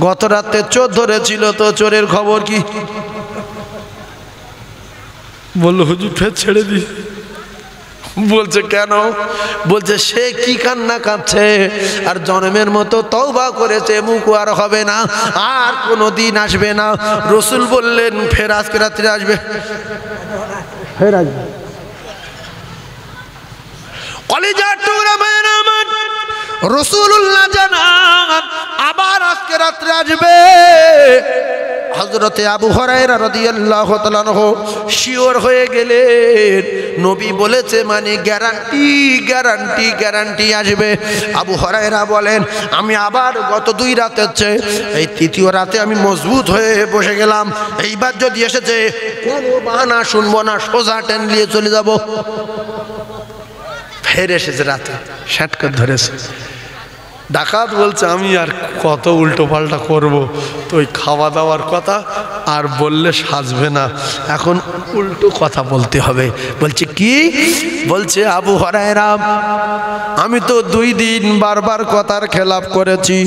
গত রাতে চোর ধরেছিল, তো চোরের খবর কি? বলল হুজুর ফের ছেড়ে দি। বলছে কেন? বলছে সে কি কান্না কাঁদছে, আর জন্মের মতো তওবা করেছে, মুখ আর হবে না, আর কোনো দিন আসবে না। রসুল বললেন ফের আজকে রাত্রে আসবে, ফের আসবে। কলিজার টুকরা ভাইয়ের আমার, রসুলুল্লাহ জানান আবার আজকে রাত্রে আসবে। হযরতে আবু হুরায়রা রাদিয়াল্লাহু তাআলা আনহু শিওর হয়ে গেলেন, নবী বলেছে মানে গ্যারান্টি গ্যারান্টি গ্যারান্টি আসবে। আবু হুরায়রা বলেন, আমি আবার গত 2 রাতের চেয়ে এই 3য় রাতে আমি মজবুত হয়ে বসে গেলাম, এইবার যদি এসেছে কোনো বাহানা শুনবো না, সোজা ট্রেন নিয়ে চলে যাব। ফের এসেছে রাতে, শাটকার ধরেছে। ডাকাত বলছে আমি আর কত উল্টো পাল্টা করবো, তো ওই খাওয়া দাওয়ার কথা আর বললে সাজবে না, এখন উল্টো কথা বলতে হবে। বলছে কি? বলছে আবু হুরায়রা আমি তো 2 দিন বারবার কথার খেলাপ করেছি,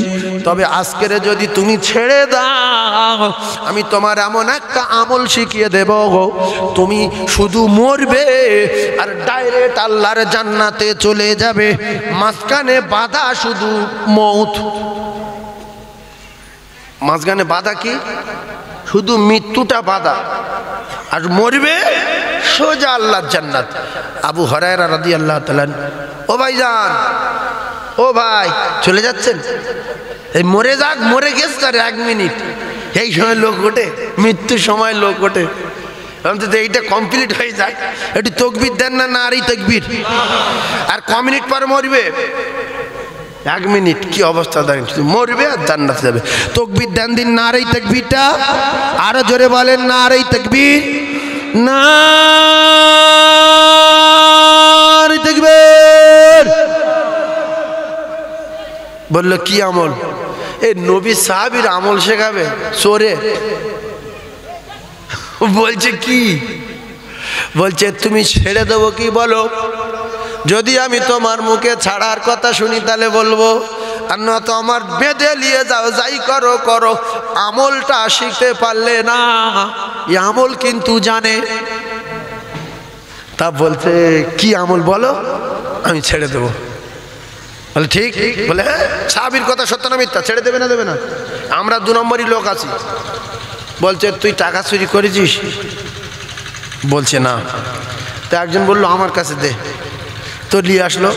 তবে আজকের যদি তুমি ছেড়ে দাও আমি তোমার এমন একটা আমল শিখিয়ে দেব, তুমি শুধু মরবে আর ডাইরেক্ট আল্লাহর জান্নাতে চলে যাবে, মাঝখানে বাধা শুধু মৌত। মাঝখানে বাধা কি? শুধু মৃত্যুটা বাধা, আর মরবে সোজা আল্লাহর জান্নাত। আবু হুরায়রা রাদিয়াল্লাহু তাআলা, ও ভাইজান, ও ভাই চলে যাচ্ছেন? এই মরে যাক, মরে গেছে তার 1 মিনিট, এই সময় লোক ওঠে, মৃত্যুর সময় লোক ওঠে। এইটা কমপ্লিট হয়ে যায়, একটু তাকবীর দেন না, না আর এই তাকবীর, আর ক মিনিট পর মরবে? 1 মিনিট। কি অবস্থা দেখেন, মরবে আর জান্নাতে যাবে। তাকবীর দেন দিন, না আর এই তাকবীরটা আরো জোরে বলেন, না আর এই তাকবীর, না আর এই তাকবীর। বলল কি আমল? এই নবী সাহাবীর আমল শেখাবে চোরে? বলছে কি? বলছে তুমি ছেড়ে দেবো কি বলো? যদি আমি তোমার মুখে ছাড়ার কথা শুনি তাহলে বলবো, আর না তো আমার বেঁধে নিয়ে যাও, যাই করো করো। আমলটা শিখতে পারলে না, এই আমল কিন্তু জানে। তা বলছে কি আমল বলো? আমি ছেড়ে দেবো। বলে ঠিক। বলে হ্যাঁ, সাহাবীর কথা সত্য না মিথ্যা? ছেড়ে দেবে না দেবে না? আমরা 2 নম্বরই লোক আছি। বলছে তুই টাকা চুরি করেছিস? বলছে না। তা একজন বললো আমার কাছে দে, তো নিয়ে আসলো,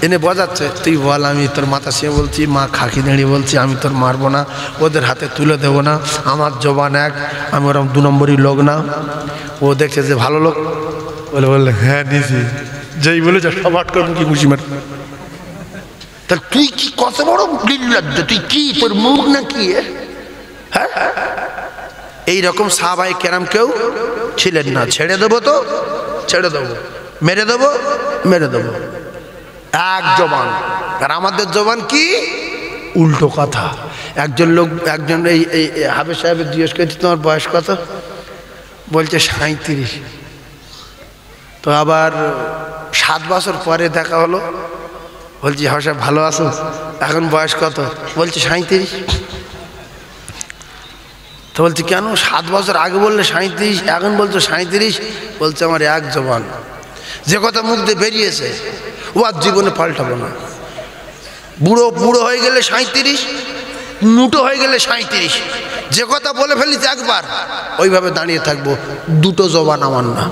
এনে বোঝাচ্ছে, তুই বল আমি তোর মাথা শুয়ে বলছি, মা খাকি দাঁড়িয়ে বলছি আমি তোর মারবো না, ওদের হাতে তুলে দেবো না, আমার জবান এক, আমি ওরকম 2 নম্বরই লোক না। ও দেখছে যে ভালো লোক, বললে হ্যাঁ নিছি, যেই বলেছে সব করে মুখে ঘুষি মার। তা তুই কি কত বড় নির্লজ্জ, তুই কি, তোর মুখ না কি? হ্যাঁ, এইরকম সাহাবায়ে কেরাম কেউ ছিলেন না। ছেড়ে দেবো তো ছেড়ে দেবো, মেরে দেবো মেরে দেবো, এক জবান। আর আমাদের জবান কি? উল্টো কথা। একজন লোক, একজন এই হাফেজ সাহেবের জিজ্ঞেস করেছি তোমার বয়স কত? বলছে 37। তো আবার 7 বছর পরে দেখা হলো, বলছি হাফেজ সাহেব ভালো আছো? এখন বয়স কত? বলছে 37। তো বলছি কেন? 7 বছর আগে বললে 37, এখন বলছো 37। বলছে আমার এক জবান, যে কথা মুখ দিয়ে বেরিয়েছে ও আর জীবনে পাল্টাবো না। বুড়ো বুড়ো হয়ে গেলে 37, মুটো হয়ে গেলে 37। যে কথা বলে ফেলিস একবার ওইভাবে দাঁড়িয়ে থাকবো, দুটো জবান আমার না।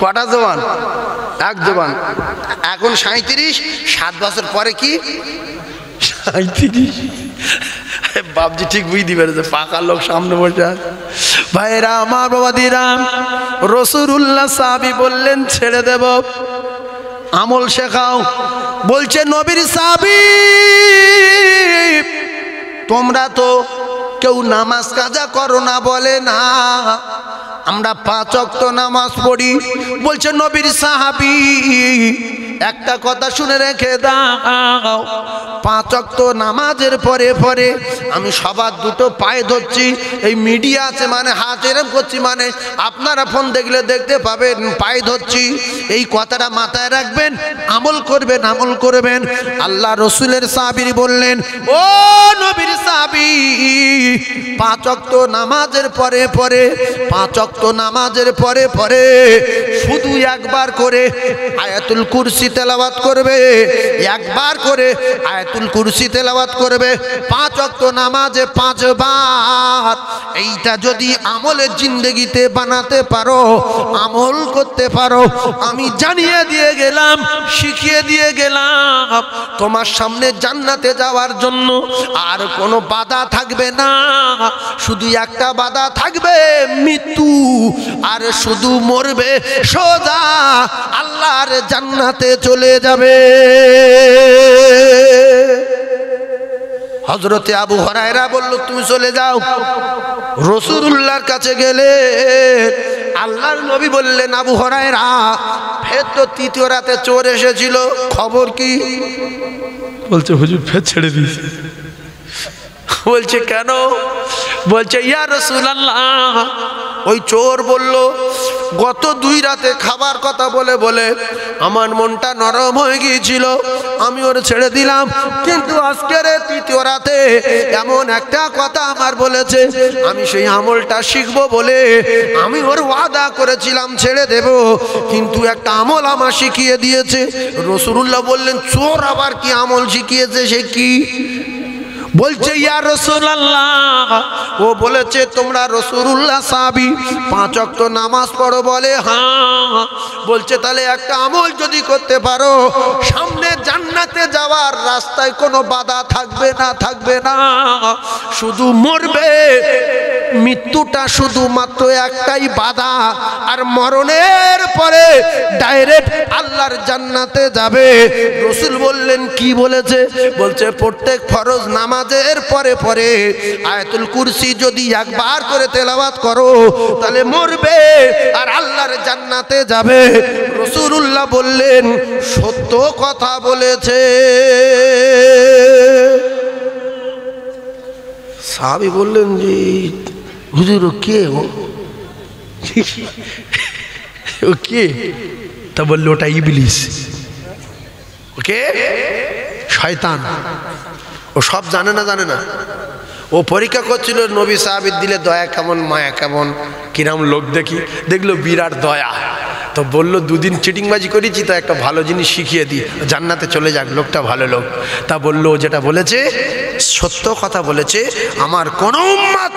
কটা জবান? এক জবান। এখন 37, 7 বছর পরে কি 37? বাপজি ঠিক বুঝতে পেরেছে, পাকা লোক সামনে বসে আছে। ভাইরা আমার, বাবাদিরাম, রাসূলুল্লাহ সাহাবী বললেন ছেড়ে দেব, আমল শেখাও। বলছে নবীর সাহাবী, তোমরা তো কেউ নামাজ কাজা করো না বলে না, আমরা 5 ওয়াক্ত নামাজ পড়ি। বলছে নবীর সাহাবী, একটা কথা শুনে রেখে দাও, 5 ওয়াক্ত নামাজের পরে পরে আমি সবার দুটো পায়ে ধরছি। এই মিডিয়া আছে মানে হাত এরম করছি, মানে আপনারা ফোন দেখলে দেখতে পাবেন পায়ে ধরছি। এই কথাটা মাথায় রাখবেন, আমল করবেন, আমল করবেন। আল্লাহ রসুলের সাহাবী বললেন, ও নবীর সাহাবী, 5 ওয়াক্ত নামাজের পরে পরে, 5 ওয়াক্ত নামাজের পরে পরে শুধু একবার করে আয়াতুল কুরসি তেলাওয়াত করবে, একবার করে আয়াতুল কুরসি তেলাওয়াত করবে 5 ওয়াক্ত নামাজে 5 বার। এইটা যদি আমলের জিন্দেগিতে বানাতে পারো, আমল করতে পারো, আমি জানিয়ে দিয়ে গেলাম, শিখিয়ে দিয়ে গেলাম, তোমার সামনে জান্নাতে যাওয়ার জন্য আর কোনো বাধা থাকবে না। শুধু একটা বাধা থাকবে, মৃত্যু। আর শুধু মরবে, সোজা আল্লাহর জান্নাতে চলে যাবে। হযরতে আবু হুরায়রা বলল, তুমি চলে যাও। রাসূলুল্লাহর কাছে গেলে আল্লাহর নবী বললেন, আবু হুরায়রা, ফের তো 3য় রাতে চোর এসেছিল, খবর কি? বলছে হুজুর ফের ছেড়ে দিয়েছে। বলছে কেন? বলছে ইয়া রাসূলুল্লাহ, ওই চোর বলল গত 2 রাতে খাবার কথা বলে বলে আমার মনটা নরম হয়ে গিয়েছিল, আমি ওর ছেড়ে দিলাম। কিন্তু আজকের 3য় রাতে এমন একটা কথা আমার বলেছে, আমি সেই আমলটা শিখবো বলে আমি ওর ওয়াদা করেছিলাম ছেড়ে দেব, কিন্তু একটা আমল আমার শিখিয়ে দিয়েছে। রাসূলুল্লাহ বললেন, চোর আবার কি আমল শিখিয়েছে? সে কি? বলছে ইয়া রাসূলুল্লাহ, ও বলেছে তোমরা রাসূলুল্লাহ সাহাবী 5 ওয়াক্ত নামাজ পড়ো বলে। হ্যাঁ। বলছে তাহলে একটা আমল যদি করতে পারো, সামনে জান্নাতে যাওয়ার রাস্তায় কোনো বাধা থাকবে না, থাকবে না, শুধু মরবে। মৃত্যুটা শুধুমাত্র একটাই বাধা, আর মরণের পরে ডাইরেক্ট আল্লাহর জান্নাতে যাবে। রাসূল বললেন কি বলেছে? বলছে প্রত্যেক ফরজ নামাজের পরে পরে আয়াতুল কুরসি যদি একবার করে তেলাওয়াত করো তাহলে মরবে আর আল্লাহর জান্নাতে যাবে। রাসূলুল্লাহ বললেন, সত্য কথা বলেছে। সাহাবী বললেন যে হুজুর ও কে? ও কে? তা বললো ওটা ইবলিস। ওকে শয়তান। ও সব জানে না, জানে না। ও পরীক্ষা করছিল নবী সাহাবীর দিলে দয়া কেমন, মায়া কেমন, কিরম লোক দেখি। দেখলো বিরাট দয়া, তো বললো 2 দিন চিটিংবাজি করেছি, তা একটা ভালো জিনিস শিখিয়ে দিই, জান্নাতে চলে যাক, লোকটা ভালো লোক। তা বললো যেটা বলেছে সত্য কথা বলেছে। আমার কোন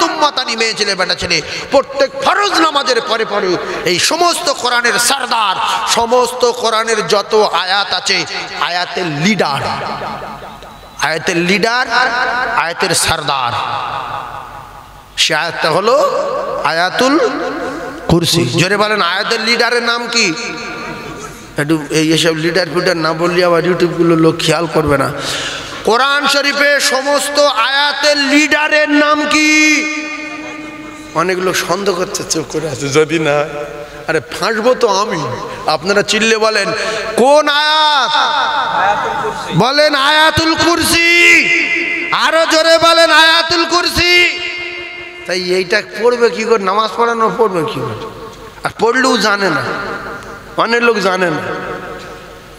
উম্মতানি মেয়ে ছেলে বেটা ছেলে প্রত্যেক ফরজ নামাজের পরে পরে এই সমস্ত কোরআনের সরদার, সমস্ত কোরআনের যত আয়াত আছে, আয়াতের লিডার, আয়াতের লিডার, আয়াতের সরদার, সে আয়াতটা হলো আয়াতুল কুরসি। জোরে বলেন, আয়াতের লিডারের নাম কি? একটু এইসব লিডার ফিডার না বললে আবার ইউটিউবগুলো লোক খেয়াল করবে না। কোরআন শরীফে সমস্ত আয়াতের লিডারের নাম কি? অনেক লোক সন্দেহ করছে, চুপ করে আছে, যদি না আরে ফাঁসবো তো আমি। আপনারা চিল্লে বলেন কোন আয়াত? বলেন আয়াতুল কুরসি। আরো জোরে বলেন আয়াতুল কুরসি। তাই এইটা পড়বে কি করে? নামাজ পড়ানো পড়বে কি করে? আর পড়লেও জানে না, অনেক লোক জানে না।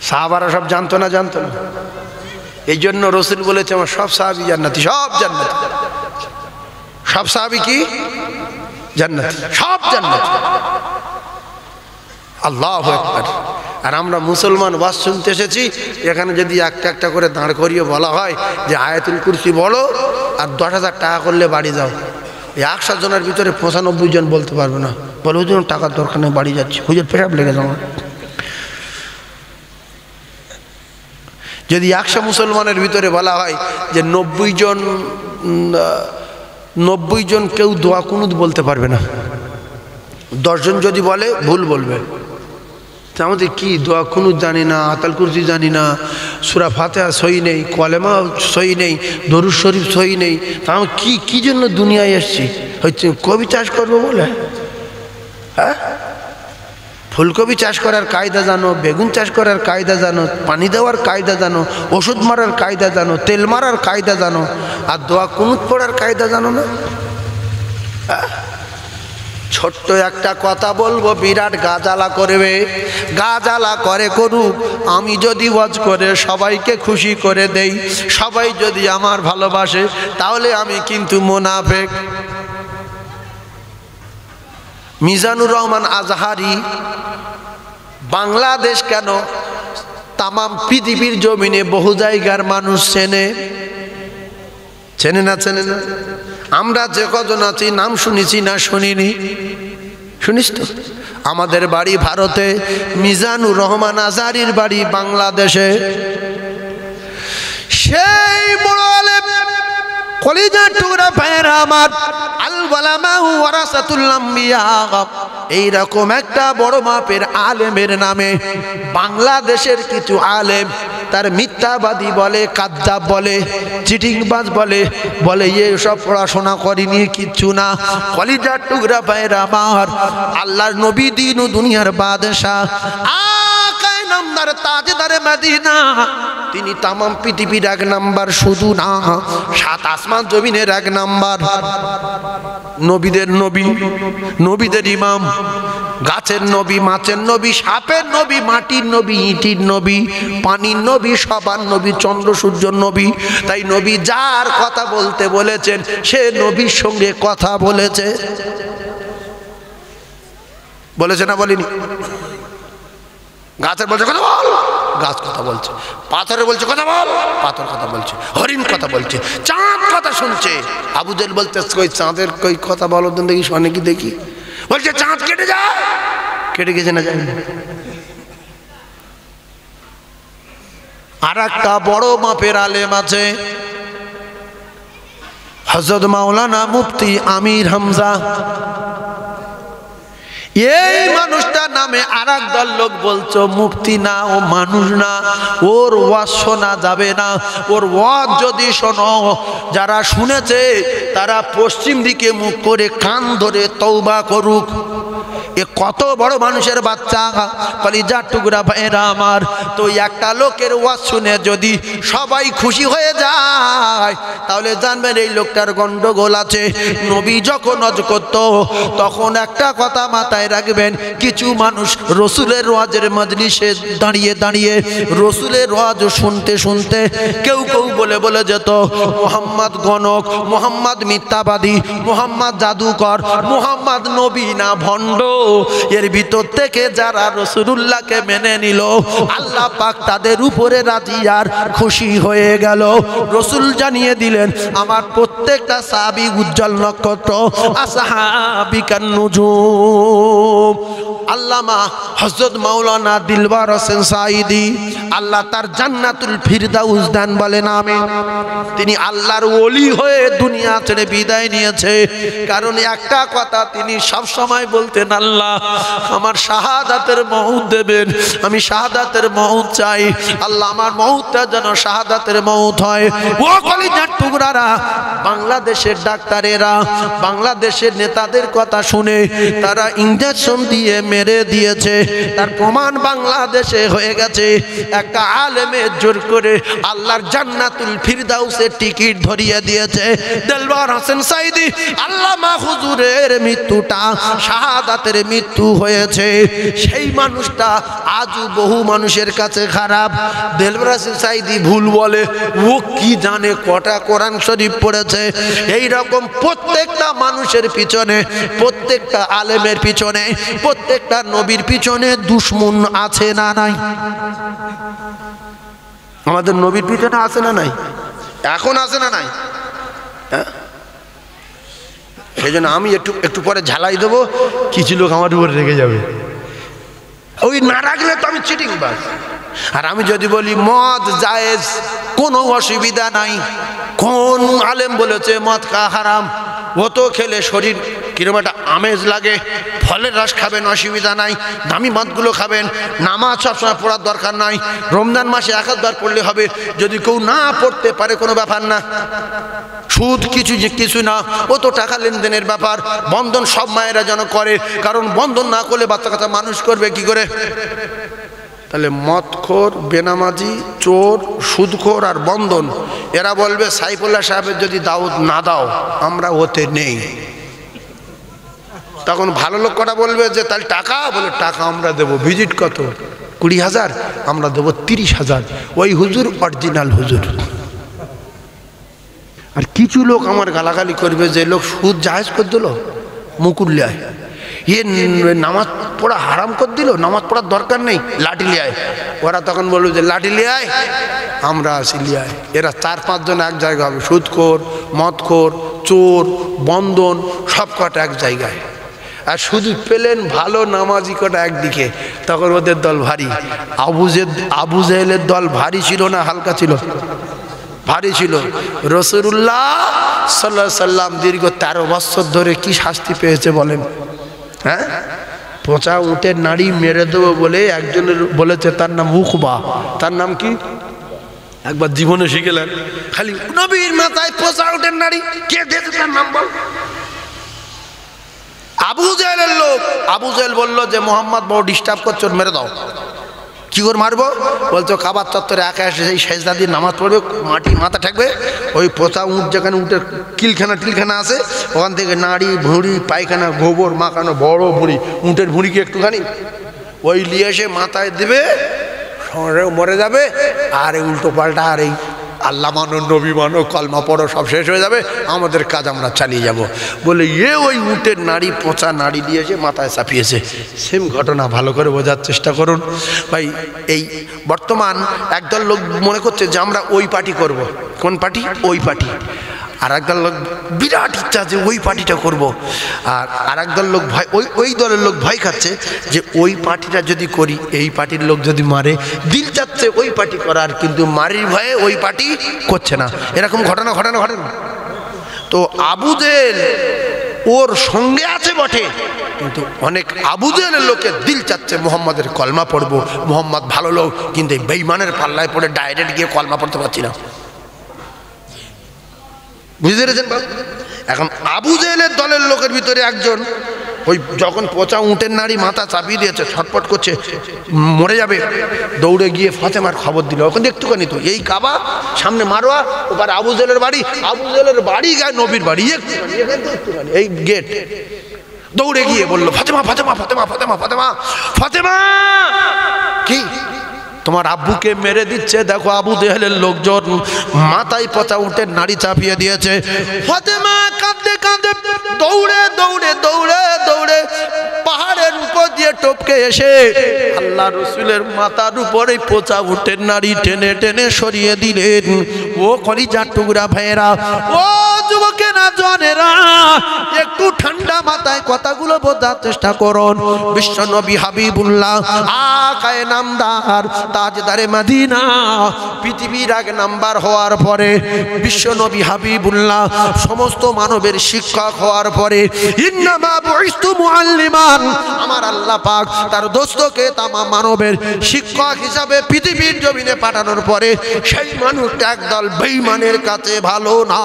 সাহাবারা সব জানতো না, জানতো না। এই জন্য রাসূল বলেছে আমার সব সাহাবী জান্নাতি, সব জান্নাতি। সব সাহাবী কি জান্নাতি? সব জান্নাতি। আল্লাহু আকবার। আর আমরা মুসলমান ওয়াজ শুনতে এসেছি, এখানে যদি একটা একটা করে দাঁড় করিয়ে বলা হয় যে আয়াতুল কুরসি বলো আর 10,000 টাকা করলে বাড়ি যাও, 100 জনের ভিতরে 95 জন বলতে পারবে না, বলে হুজুর টাকার দরকার নেই, বাড়ি যাচ্ছি, হুজুর পেশাব লেগে যাও। যদি 100 মুসলমানের ভিতরে বলা হয় যে 90 জন কেউ দোয়া কুনুত বলতে পারবে না, 10 জন যদি বলে ভুল বলবে। আমাদের কি দোয়া কুনুত জানি না, আতাল কুরসি জানি না, সূরা ফাতিহা সই নেই, কলেমা সই নেই, দরুদ শরীফ সই নেই, তা আমি কি জন্য দুনিয়ায় এসেছি? হচ্ছে কবি চাষ করবো বলে? হ্যাঁ, ফুলকপি চাষ করার কায়দা জানো, বেগুন চাষ করার কায়দা জানো, পানি দেওয়ার কায়দা জানো, ওষুধ মারার কায়দা জানো, তেল মারার কায়দা জানো, আর দোয়া কুনুত পড়ার কায়দা জানো না? ছোট্ট একটা কথা বলবো, বিরাট গাজালা করবে, গাজালা করে করুক, আমি যদি ওয়াজ করে সবাইকে খুশি করে দেই, সবাই যদি আমার ভালোবাসে, তাহলে আমি কিন্তু মুনাফিক। মিজানুর রহমান আজহারি বাংলাদেশ কেন তামাম পৃথিবীর জমিনে বহু জায়গার মানুষ চেনে না? আমরা যে কজন আছি নাম শুনেছি না শুনিনি? শুনিস তো? আমাদের বাড়ি ভারতে, মিজানুর রহমান আজহারির বাড়ি বাংলাদেশে। সেই বড় আলেম, কলিজার টুকরা ভাইয়েরা আমার, আল উলামা ওয়ারাসাতুল আম্বিয়া, এইরকম একটা বড় মাপের আলেমের নামে বাংলাদেশের কিছু আলেম তার মিথ্যাবাদী বলে, কাজ্জাব বলে, চিটিংবাজ বলে, এসব পড়াশোনা করিনি, কিচ্ছু না। কলিজার টুকরা ভাইয়েরা আমার, আল্লাহর নবী দিন ও দুনিয়ার বাদশাহ, আকায়ে নামদার তাজদারে মদিনা, তিনি তামাম পৃথিবীর 1 নাম্বার, শুধু না 7 আসমান জমিনের 1 নাম্বার, নবীদের নবী, নবীদের ইমাম, গাছের নবী, মাছের নবী, সাপের নবী, মাটির নবী, ইটির নবী, পানির নবী, সবার নবী, চন্দ্র সূর্যর নবী। তাই নবী যার কথা বলতে বলেছেন সে নবীর সঙ্গে কথা বলেছে না বলিনি? গাছের বলছে কথা বল, গাছ কথা বলছে, পাথরের বলছে কথা বল, পাথর কথা বলছে, হরিণ কথা বলছে, চাঁদ কথা শুনছে। আবু জেহেল বলতে কই চাঁদের কই কথা বলো দেখি, শোনে কি দেখি, বলছে চাঁদ কেটে যায়, কেটে গেছে না যায়। আর একটা বড় মাপের আলেম আছে, হযরত মাওলানা মুফতি আমির হামজা। এই মানুষটার নামে আরেক দল লোক বলছো মুফতি না, ও মানুষ না, ওর ওয়াজ শোনা যাবে না। ওর ওয়াজ যদি শোনো, যারা শুনেছে তারা পশ্চিম দিকে মুখ করে কান ধরে তওবা করুক। এ কত বড় মানুষের বাচ্চা, কলিজার টুকরা ভাইয়েরা আমার। তো একটা লোকের ওয়াজ শুনে যদি সবাই খুশি হয়ে যায়, তাহলে জানবেন এই লোকটার গন্ডগোল আছে। নবী যখন ওয়াজ করত তখন একটা কথা মাথায় রাখবেন, কিছু মানুষ রসুলের ওয়াজের মজলিসে দাঁড়িয়ে দাঁড়িয়ে রসুলের ওয়াজ শুনতে শুনতে কেউ বলে যেত মুহাম্মদ গণক, মুহাম্মদ মিথ্যাবাদী, মুহাম্মদ জাদুকর, মুহাম্মদ নবী না ভণ্ড। এর ভিতর থেকে যারা রাসূলুল্লাহকে মেনে নিল, আল্লাহ পাক তাদের উপরে রাজি আর খুশি হয়ে গেল। রাসূল জানিয়ে দিলেন, আমার প্রত্যেকটা সাহাবী উজ্জ্বল নক্ষত্র, আসহাবিকান নুজুম। আল্লামা হযরত মাওলানা দিলবার হোসেন সাঈদী, আল্লাহ তার জান্নাতুল ফিরদাউস দান বলেন আমিন। তিনি আল্লাহর ওলি হয়ে দুনিয়া ছেড়ে বিদায় নিয়েছে, কারণ একটা কথা তিনি সব সময় বলতেন, আল্লাহ আমার শাহাদাতের মউত দেবেন, আমি শাহাদাতের মউত চাই, আল্লাহ আমার মউতটা যেন শাহাদাতের মউত হয়। ও কলিজার টুকরারা, বাংলাদেশের ডাক্তারেরা বাংলাদেশের নেতাদের কথা শুনে তারা ইনজেকশন দিয়ে মেরে দিয়েছে, তার প্রমাণ বাংলাদেশে হয়ে গেছে। একটা আলেমের জোর করে আল্লাহর জান্নাতুল ফিরদাউসের টিকিট ধরিয়ে দিয়েছে দেলওয়ার হোসেন সাঈদী। আল্লামা হুজুরের মৃত্যুটা শাহাদাতের মৃত্যু হয়েছে। সেই মানুষটা আজও বহু মানুষের কাছে খারাপ। দেলওয়ার হোসেন সাঈদী ভুল বলে, ও কি জানে কটা কোরআন শরীফ পড়েছে। এই রকম প্রত্যেকটা মানুষের পিছনে, প্রত্যেকটা আলেমের পিছনে, প্রত্যেকটা প্রত্যেকটা নবীর পিছনে দুশমন আছে না নাই? আমাদের নবীর পিছনে আছে না নাই? এখন আছে না নাই? সেই জন্য আমি একটু পরে ঝালাই দেবো, কিছু লোক আমার উপর রেগে যাবে। ওই না রাখলে তো আমি চিটিং বাস। আর আমি যদি বলি মদ জায়েজ, কোনো অসুবিধা নাই, কোন আলেম বলেছে মদ খাওয়া হারাম? ও তো খেলে শরীর কিরকম একটা আমেজ লাগে, ফলের রস খাবেন অসুবিধা নাই, দামি মদগুলো খাবেন, নামাজ সবসময় পড়ার দরকার নাই, রমজান মাসে 1-2 পড়লে হবে, যদি কেউ না পড়তে পারে কোনো ব্যাপার না, সুদ কিছু না, ও তো টাকা লেনদেনের ব্যাপার। বন্ধন সব মায়েরা যেন করে, কারণ বন্ধন না করলে বাচ্চা কাচ্চা মানুষ করবে কি করে? তাহলে মদখোর, বেনামাজি, চোর, সুদখোর আর বন্ধন, এরা বলবে সাইফুল্লাহ সাহেবের যদি দাওয়াত না দাও আমরা ওতে নেই। তখন ভালো লোক কটা বলবে যে তাহলে টাকা, বলে টাকা আমরা দেবো। ভিজিট কত? 20,000, আমরা দেবো 30,000। ওই হুজুর অরিজিনাল হুজুর। আর কিছু লোক আমার গালাগালি করবে যে লোক সুদ জায়েজ করে দিল, মুকুল লিয়ায়, নামাজ পড়া হারাম করে দিল, নামাজ পড়ার দরকার নেই, লাঠি লিয়ায়। ওরা তখন বলবে যে লাঠি লিয়ায়, আমরা আসি লিয়ায়। এরা 4-5 জন এক জায়গা হবে, সুদখোর, মদখোর, চোর, বন্ধন সব কটা এক জায়গায়। আর শুধু পেলেন ভালো নামাজি কটা একদিকে, তখন ওদের দল ভারী। আবু জেহেলের দল ভারী ছিল না হালকা ছিল? ভারী ছিল। রাসূলুল্লাহ সাল্লাল্লাহু আলাইহি সাল্লাম দীর্ঘ 13 বছর ধরে কি শাস্তি পেয়েছে বলেন? হ্যাঁ, পচা উটের নাড়ি মেরে দেবো বলে একজনের বলেছে, তার নাম উকবা। তার নাম কি? একবার জীবনে শিখেলেন, খালি নবীর মাথায় পচা উটের নাড়ি, কে দিয়েছে তার নাম বল? আবু জেহেলের লোক। আবু জেহেল বললো যে মোহাম্মদ বড় ডিস্টার্ব করছো, মেরে দাও। কি করে মারবো? বলছো কাবার চত্বরে একা এসে সেই সেজদা দিয়ে নামাজ পড়বে, মাটি মাথা ঠেকবে, ওই পচা উঁট যেখানে উঁটের টিলখানা আছে, ওখান থেকে নাড়ি ভুঁড়ি পায়খানা গোবর মাখানো বড় ভুঁড়ি, উঁটের ভুঁড়ি কি একটুখানি, ওই নিয়ে এসে মাথায় দেবে, মরে যাবে। আর এই উল্টো পাল্টা আর এই আল্লাহ মানো, নবী মানো, কলমা পড়ো, সব শেষ হয়ে যাবে, আমাদের কাজ আমরা চালিয়ে যাব বলে ওই উটের নাড়ি, পচা নাড়ি দিয়েছে, মাথায় চাপিয়েছে। সেম ঘটনা ভালো করে বোঝার চেষ্টা করুন ভাই। এই বর্তমান একদল লোক মনে করছে যে আমরা ওই পার্টি করব। কোন পার্টি? ওই পার্টি। আর একদল লোক বিরাট ইচ্ছা যে ওই পার্টিটা করব। আর একদল লোক ভয়, ওই দলের লোক ভয় খাচ্ছে যে ওই পার্টিটা যদি করি, এই পার্টির লোক যদি মারে, দিল চাচ্ছে ওই পার্টি করার, কিন্তু মারির ভয়ে ওই পার্টি করছে না। এরকম ঘটনা ঘটে না? তো আবু জেহেল ওর সঙ্গে আছে বটে, কিন্তু অনেক আবু জেহেলের লোকের দিল চাচ্ছে মুহাম্মাদের কলমা পড়বো, মুহাম্মদ ভালো লোক, কিন্তু এই বেঈমানের পাল্লায় পড়ে ডাইরেক্ট গিয়ে কলমা পড়তে পারছি না। বুঝতে পেরেছেন? এখন আবু জেহেলের দলের লোকের ভিতরে একজন, ওই যখন পচা উঁটের নাড়ি মাথা চাপিয়ে দিয়েছে, ছটপট করছে, মরে যাবে, দৌড়ে গিয়ে ফাতেমার খবর দিল। ওখানে একটুখানি তো এই কাবা, সামনে মারোয়া, ওবার আবু জেহেলের বাড়ি, আবু জেহেলের বাড়ি গায়ে নবীর বাড়ি, একটুখানি এই গেট। দৌড়ে গিয়ে বললো ফাতেমা ফাতেমা ফাতেমা ফাতেমা ফাতেমা ফাতেমা, কি তোমার আব্বুকে মেরে দিচ্ছে, দেখো আবু জেহেলের লোকজন মাথায় পচা উটের নাড়ি চাপিয়ে দিয়েছে। ফাতেমা কাঁদতে কাঁদতে দৌড়ে দৌড়ে দৌড়ে দৌড়ে পাহাড়ের উপর দিয়ে টপকে এসে আল্লাহ রসুলের মাথার উপরে পচা উটের নাড়ি টেনে টেনে সরিয়ে দিলেন। ও কলিজার টুকরা ভাইয়েরা, ও যুবকেরা, জনেরা, একটু ঠান্ডা মাথায় কথাগুলো বোঝার চেষ্টা করুন। বিশ্বনবী হাবিবুল্লাহ আকায়ে নামদার তাজদারে মদিনা পৃথিবীর আগে নাম্বার হওয়ার পরে, বিশ্বনবী হাবিবুল্লাহ সমস্ত মানবের শিক্ষক হওয়ার পরে, ইন্নামা বুইস্তু মুআল্লিমান, আমার আল্লাহ পাক তার দোস্তকে তামাম মানবের শিক্ষক হিসাবে পৃথিবীর জমিনে পাঠানোর পরে, সেই মানুষটা একদল বেঈমানের কাছে ভালো না,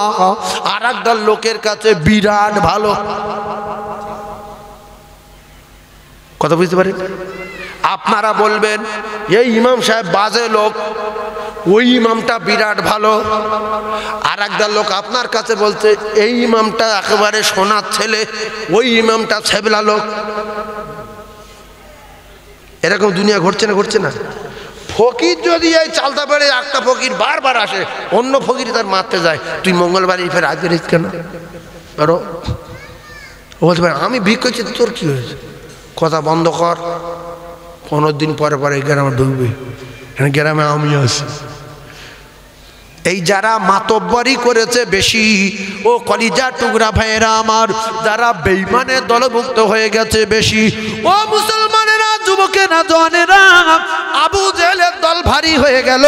আর একদল লোকের কাছে বিরাট ভালো। কথা বুঝতে পারেন? আপনারা বলবেন এই ইমাম সাহেব বাজে লোক, ওই ইমামটা বিরাট ভালো। আর একদল লোক আপনার কাছে বলছে এই ইমামটা একেবারে সোনার ছেলে, ওই ইমামটা ছেবলা লোক। এরকম দুনিয়া ঘটছে না? ঘটছে না? ফকির যদি এই চালতা পেড়ে একটা ফকির বারবার আসে, অন্য ফকির তার মারতে যায়, তুই মঙ্গলবারই ফের আজ বেরিস কেন? ধরো ও বলতে পারে আমি ভিক করছি, তোর কি হয়েছে? কথা বন্ধ কর, 15 দিন পরে পরে গ্রামে ঢুকবে, গ্রামে আমি আছি। এই যারা মাতব্বরি করেছে বেশি, ও কলিজা টুকরা ভাইয়েরা আমার, যারা বেঈমানের দলভুক্ত হয়ে গেছে বেশি, ও মুসলমানেরা, যুবকেরা, জওয়ানেরা, আবু জেহেলের দল ভারী হয়ে গেল।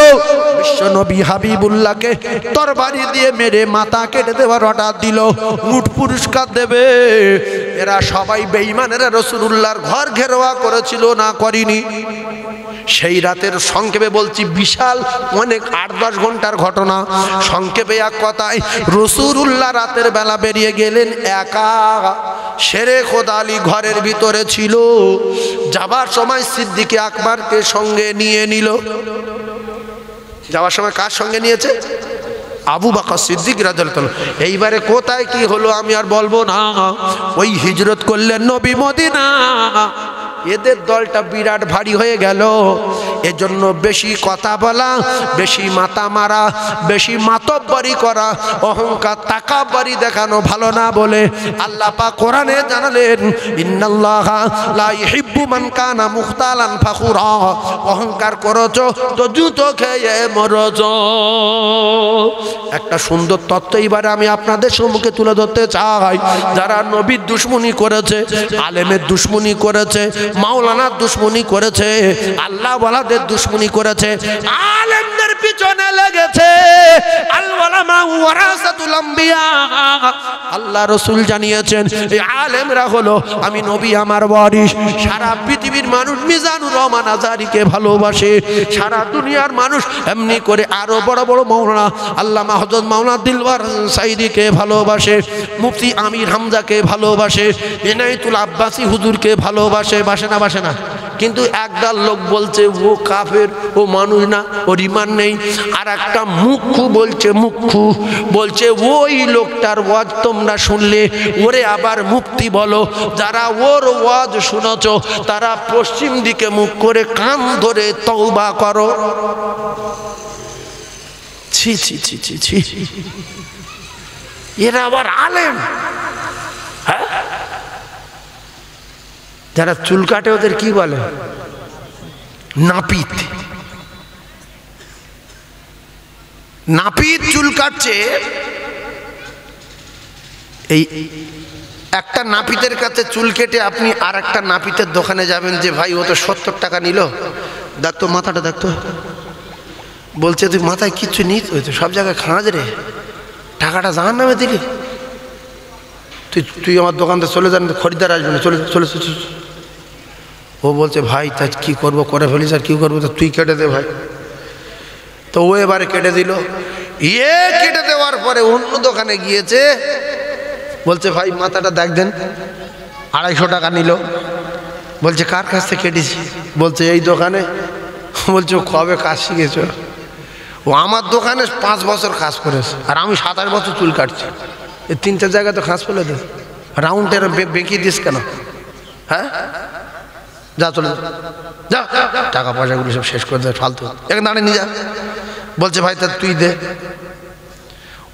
বিশ্বনবী হাবিবুল্লাহকে তরবারি দিয়ে মেরে মাথা কেটে দেওয়ার অর্ডার দিল, উট পুরস্কার দেবে। এরা সবাই বেঈমানেরা রাসূলুল্লাহর ঘর ঘেরাও করেছিল না করেনি? সেই রাতের সংক্ষেপে বলছি, বিশাল অনেক 8-10 ঘন্টার ঘটনা। সংক্ষেপে এক কথায়, রাসূলুল্লাহ রাতের বেলা বেরিয়ে গেলেন একা। শেরে খোদা আলী ঘরের ভিতরে ছিল। যাবার সময় সিদ্দিক আকবরকে সঙ্গে নিয়ে নিল। যাওয়ার সময় কার সঙ্গে নিয়েছে? আবু বকর সিদ্দিক রাদিয়াল্লাহু তাআলা। এইবারে কোথায় কি হলো আমি আর বলবো না। ওই হিজরত করলেন নবী মদিনা। এদের দলটা বিরাট ভারী হয়ে গেল। এজন্য বেশি কথা বলা, বেশি মাথা মারা, বেশি মাতব্বরি করা, অহংকার তাকাব্বরি দেখানো ভালো না বলে আল্লাহ পাক কোরআনে জানালেন, ইন্নাল্লাহা লা ইহিব্বু মান কানা মুখতালান ফাখুরা। অহংকার করছো তো জুতো খেয়ে মরছো। একটা সুন্দর তত্ত্ব এবারে আমি আপনাদের সম্মুখে তুলে ধরতে চাই। যারা নবীর দুশমনি করেছে, আলেমের দুশমনি করেছে, মাওলানার দুশমনি করেছে, আল্লাহ ওয়ালাদের দুশমনি করেছে, আলেমদের পিছনে লেগেছে। আল উলামা ওয়ারাসাতুল আম্বিয়া। আল্লাহ রাসূল জানিয়েছেন, এই আলেমরা হলো আমি নবী আমার ওয়ারিস। সারা পৃথিবীর মানুষ মিজানুর রহমান আজহারীকে ভালোবাসে। সারা দুনিয়ার মানুষ এমনি করে আরো বড় বড় মাওলানা আল্লামা হযরত মাওলানা দিলওয়ার সাইদিকে ভালোবাসে, মুফতি আমির হামজাকে ভালোবাসে, ইনায়েতুল আব্বাসী হুজুরকে ভালোবাসে। বাসে না? বাসে না? কিন্তু একদল লোক বলছে ও কাফের, ও মানুষ না, ওর ঈমান নেই। আর একটা মুখ্যু বলছে, মুখ্যু বলছে ওই লোকটার ওয়াজ তোমরা শুনলে ওরে আবার মুফতি বলো। যারা ওর ওয়াজ শুনেছ তারা পশ্চিম দিকে মুখ করে কান ধরে তওবা করো। ছি ছি ছি ছি ছি, এরা আবার আলেম? হ্যাঁ, যারা চুল কাটে ওদের কি বলে? নাপিত। নাপিত চুল কাটছে। এই একটা নাপিতের কাছে চুল কেটে আপনি আর একটা নাপিতের দোকানে যাবেন যে ভাই ও তো 70 টাকা নিল, দেখতো মাথাটা দেখতো। বলছে তুই মাথায় কিচ্ছু নিস, ওই তো সব জায়গায় খাঁজ রে, টাকাটা জাহান্নামে দিলি। তুই আমার দোকানতে চলে যান, খরিদ্দার আসবে না, চলে চলে চলে। ও বলছে ভাই তাই কি করবো, করে ফেলিস, আর কি করবো, তো তুই কেটে দে ভাই। তো ও এবারে কেটে দিল। কেটে দেওয়ার পরে অন্য দোকানে গিয়েছে, বলছে ভাই মাথাটা দেখ দেন। 250 টাকা নিল। বলছে কার কাছ থেকে কেটেছি? বলছে এই দোকানে। বলছে ও কবে কাজ শিখেছ? ও আমার দোকানে 5 বছর কাজ করেছে, আর আমি 27 বছর চুল কাটছি। এই 3-4 জায়গায় তো খাস ফেলে দে, রাউন্ডের বেঁকিয়ে দিস কেন? হ্যাঁ, যা চলে যা, টাকা পয়সাগুলো সব শেষ করে দে, ফালতু। এক দাঁড়িয়ে নিয়ে যা। বলছে ভাই তা তুই দে।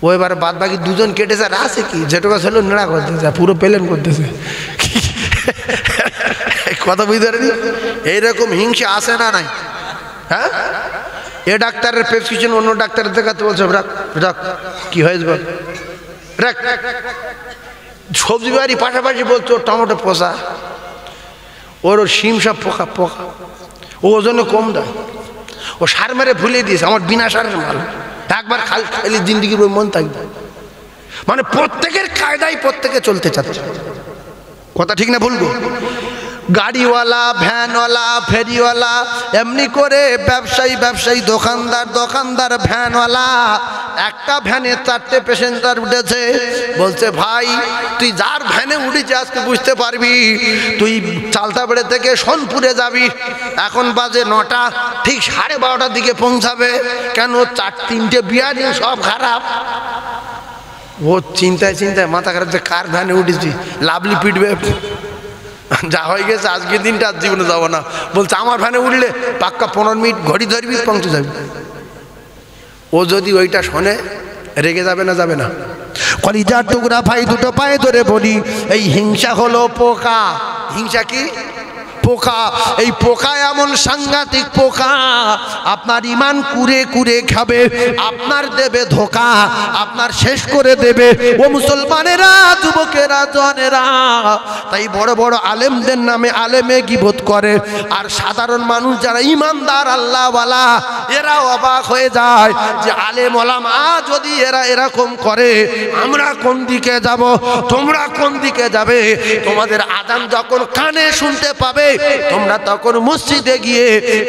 ও এবারে বাদ বাকি দুজন কেটেছে, আর আছে কি যেটুকু ছিল নেড়া করতেছে, পুরো প্লেন করতেছে। কথা বুঝতে পারেনি? এইরকম হিংসা আসে না নাই? হ্যাঁ, এ ডাক্তারের প্রেসক্রিপশন অন্য ডাক্তারের দেখাতে বলছে রাখ রাখ, কি হয়েছে বল রাখ। সবজি বাড়ি পাশাপাশি বলছে ওর টমেটো পোষা, ওর শিম সব পোকা পোকা, ও ওজনে কম দেয়, ও সার মেরে ভুলে দিয়েছে, আমার বিনা সারের মাল। একবার খালি জিন্দিগির ওই মন থাকবে। মানে প্রত্যেকের কায়দায় প্রত্যেকে চলতে চাচ্ছে। কথা ঠিক না ভুলবো? গাড়িওয়ালা, ভ্যানওয়ালা, ফেরিওয়ালা, এমনি করে ব্যবসায়ী ব্যবসায়ী, দোকানদার দোকানদার, ভ্যানওয়ালা। একটা ভ্যানে 4টে প্যাসেঞ্জার উঠেছে। বলছে ভাই তুই যার ভ্যানে উঠেছে আজকে বুঝতে পারবি, তুই চালতাবেড়ে থেকে সোনপুরে যাবি, এখন বাজে 9টা, ঠিক 12:30টার দিকে পৌঁছাবে। কেন? 3টে বিয়ারি সব খারাপ। ও চিন্তায় চিন্তায় মাথা খারাপ, যে কার ভ্যানে উঠেছি, লাভলি পিটবে, যা হয়ে গেছে আজকের দিনটা আর জীবনে যাবো না। বলছে আমার ভ্যানে উঠলে পাক্কা 15 মিনিট ঘড়ি ধরবি, পৌঁছে যাবি। ও যদি ওইটা শোনে রেগে যাবে না? যাবে না? কলিজার টুকরা ভাই দুটো পায়ে ধরে বলি, এই হিংসা হলো পোকা। হিংসা কি? পোকা। এই পোকা এমন সাংঘাতিক পোকা, আপনার ঈমান কুরে কুরে খাবে, আপনার দেবে ধোঁকা, আপনার শেষ করে দেবে। ও মুসলমানেরা, যুবকেরা, জওয়ানেরা, তাই বড় বড় আলেমদের নামে আলেমে গীবত করে, আর সাধারণ মানুষ যারা ঈমানদার আল্লাহওয়ালা এরা অবাক হয়ে যায় যে আলেম ওলামা যদি এরা এরকম করে, আমরা কোন দিকে যাব, তোমরা কোন দিকে যাবে? তোমাদের আযান যখন কানে শুনতে পাবে, তোমরা তখন মসজিদে গিয়ে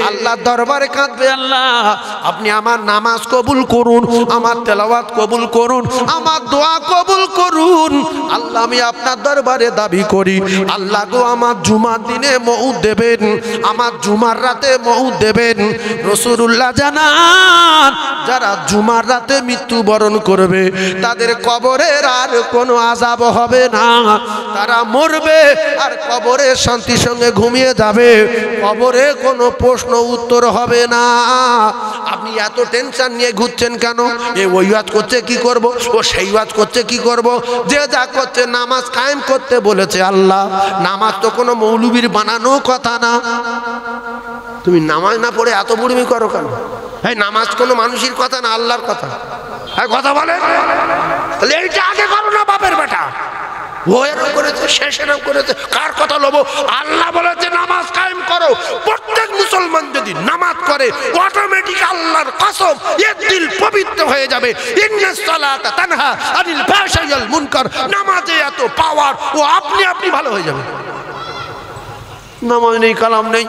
আল্লাহর দরবারে কাঁদবে, আল্লাহ আপনি আমার নামাজ কবুল করুন, আমার তেলাওয়াত কবুল করুন, আমার দোয়া কবুল করুন। আল্লাহ আমি আপনার দরবারে দাবি করি, আল্লাহ গো আমার জুমার দিনে মউত দেবেন, আমার জুমার রাতে মউত দেবেন। রাসূলুল্লাহ জানান, যারা জুমার রাতে মৃত্যুবরণ করবে তাদের কবরের আর কোনো আযাব হবে না, তারা মরবে আর কবরে শান্তির সঙ্গে ঘুমিয়ে যাবে, কবরে কোনো প্রশ্ন উত্তর হবে না। আপনি এত টেনশন নিয়ে ঘুরছেন কেন? এ ওই ওয়াজ করছে কি করব, ও সেই ওয়াজ করছে কি করব, যে যা করছে নামাজ কায়েম করতে বলেছে আল্লাহ। নামাজ তো কোনো মৌলবীর বানানো কথা না। তুমি নামাজ না পড়ে এত বুড়মি করো কেন? এই নামাজ কোনো মানুষের কথা না, আল্লাহর কথা। হ্যাঁ কথা বলে, তাহলে এইটা আগে করো না বাপের বেটা। ও এরকম করেছে, শেষ এরকম করেছে, কার কথা লবো? আল্লাহ বলেছে নামাজ কায়েম করো। প্রত্যেক মুসলমান যদি নামাজ করে অটোমেটিক আল্লাহর কসম এর দিল পবিত্র হয়ে যাবে। ইন্নাস সালাতা তানহা আনিল ফাহশাই ওয়াল মুনকার, নামাজে এত পাওয়ার, ও আপনি আপনি ভালো হয়ে যাবে। নামাজ নেই, কালাম নেই,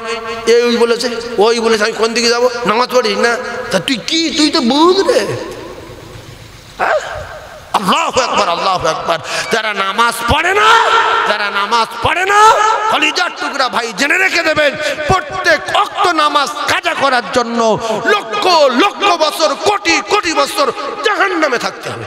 এই বলেছে ওই বলেছে, আমি কোন দিকে যাবো? নামাজ পড়িস না, তা তুই কি, তুই তো বুঝ রে। আল্লাহু আকবার, আল্লাহু আকবার। যারা নামাজ পড়ে না, যারা নামাজ পড়ে না, কলিজার টুকরা ভাই জেনে রেখে দেবেন, প্রত্যেক ওয়াক্ত নামাজ কাজা করার জন্য লক্ষ লক্ষ বছর, কোটি কোটি বছর জাহান্নামে থাকতে হবে।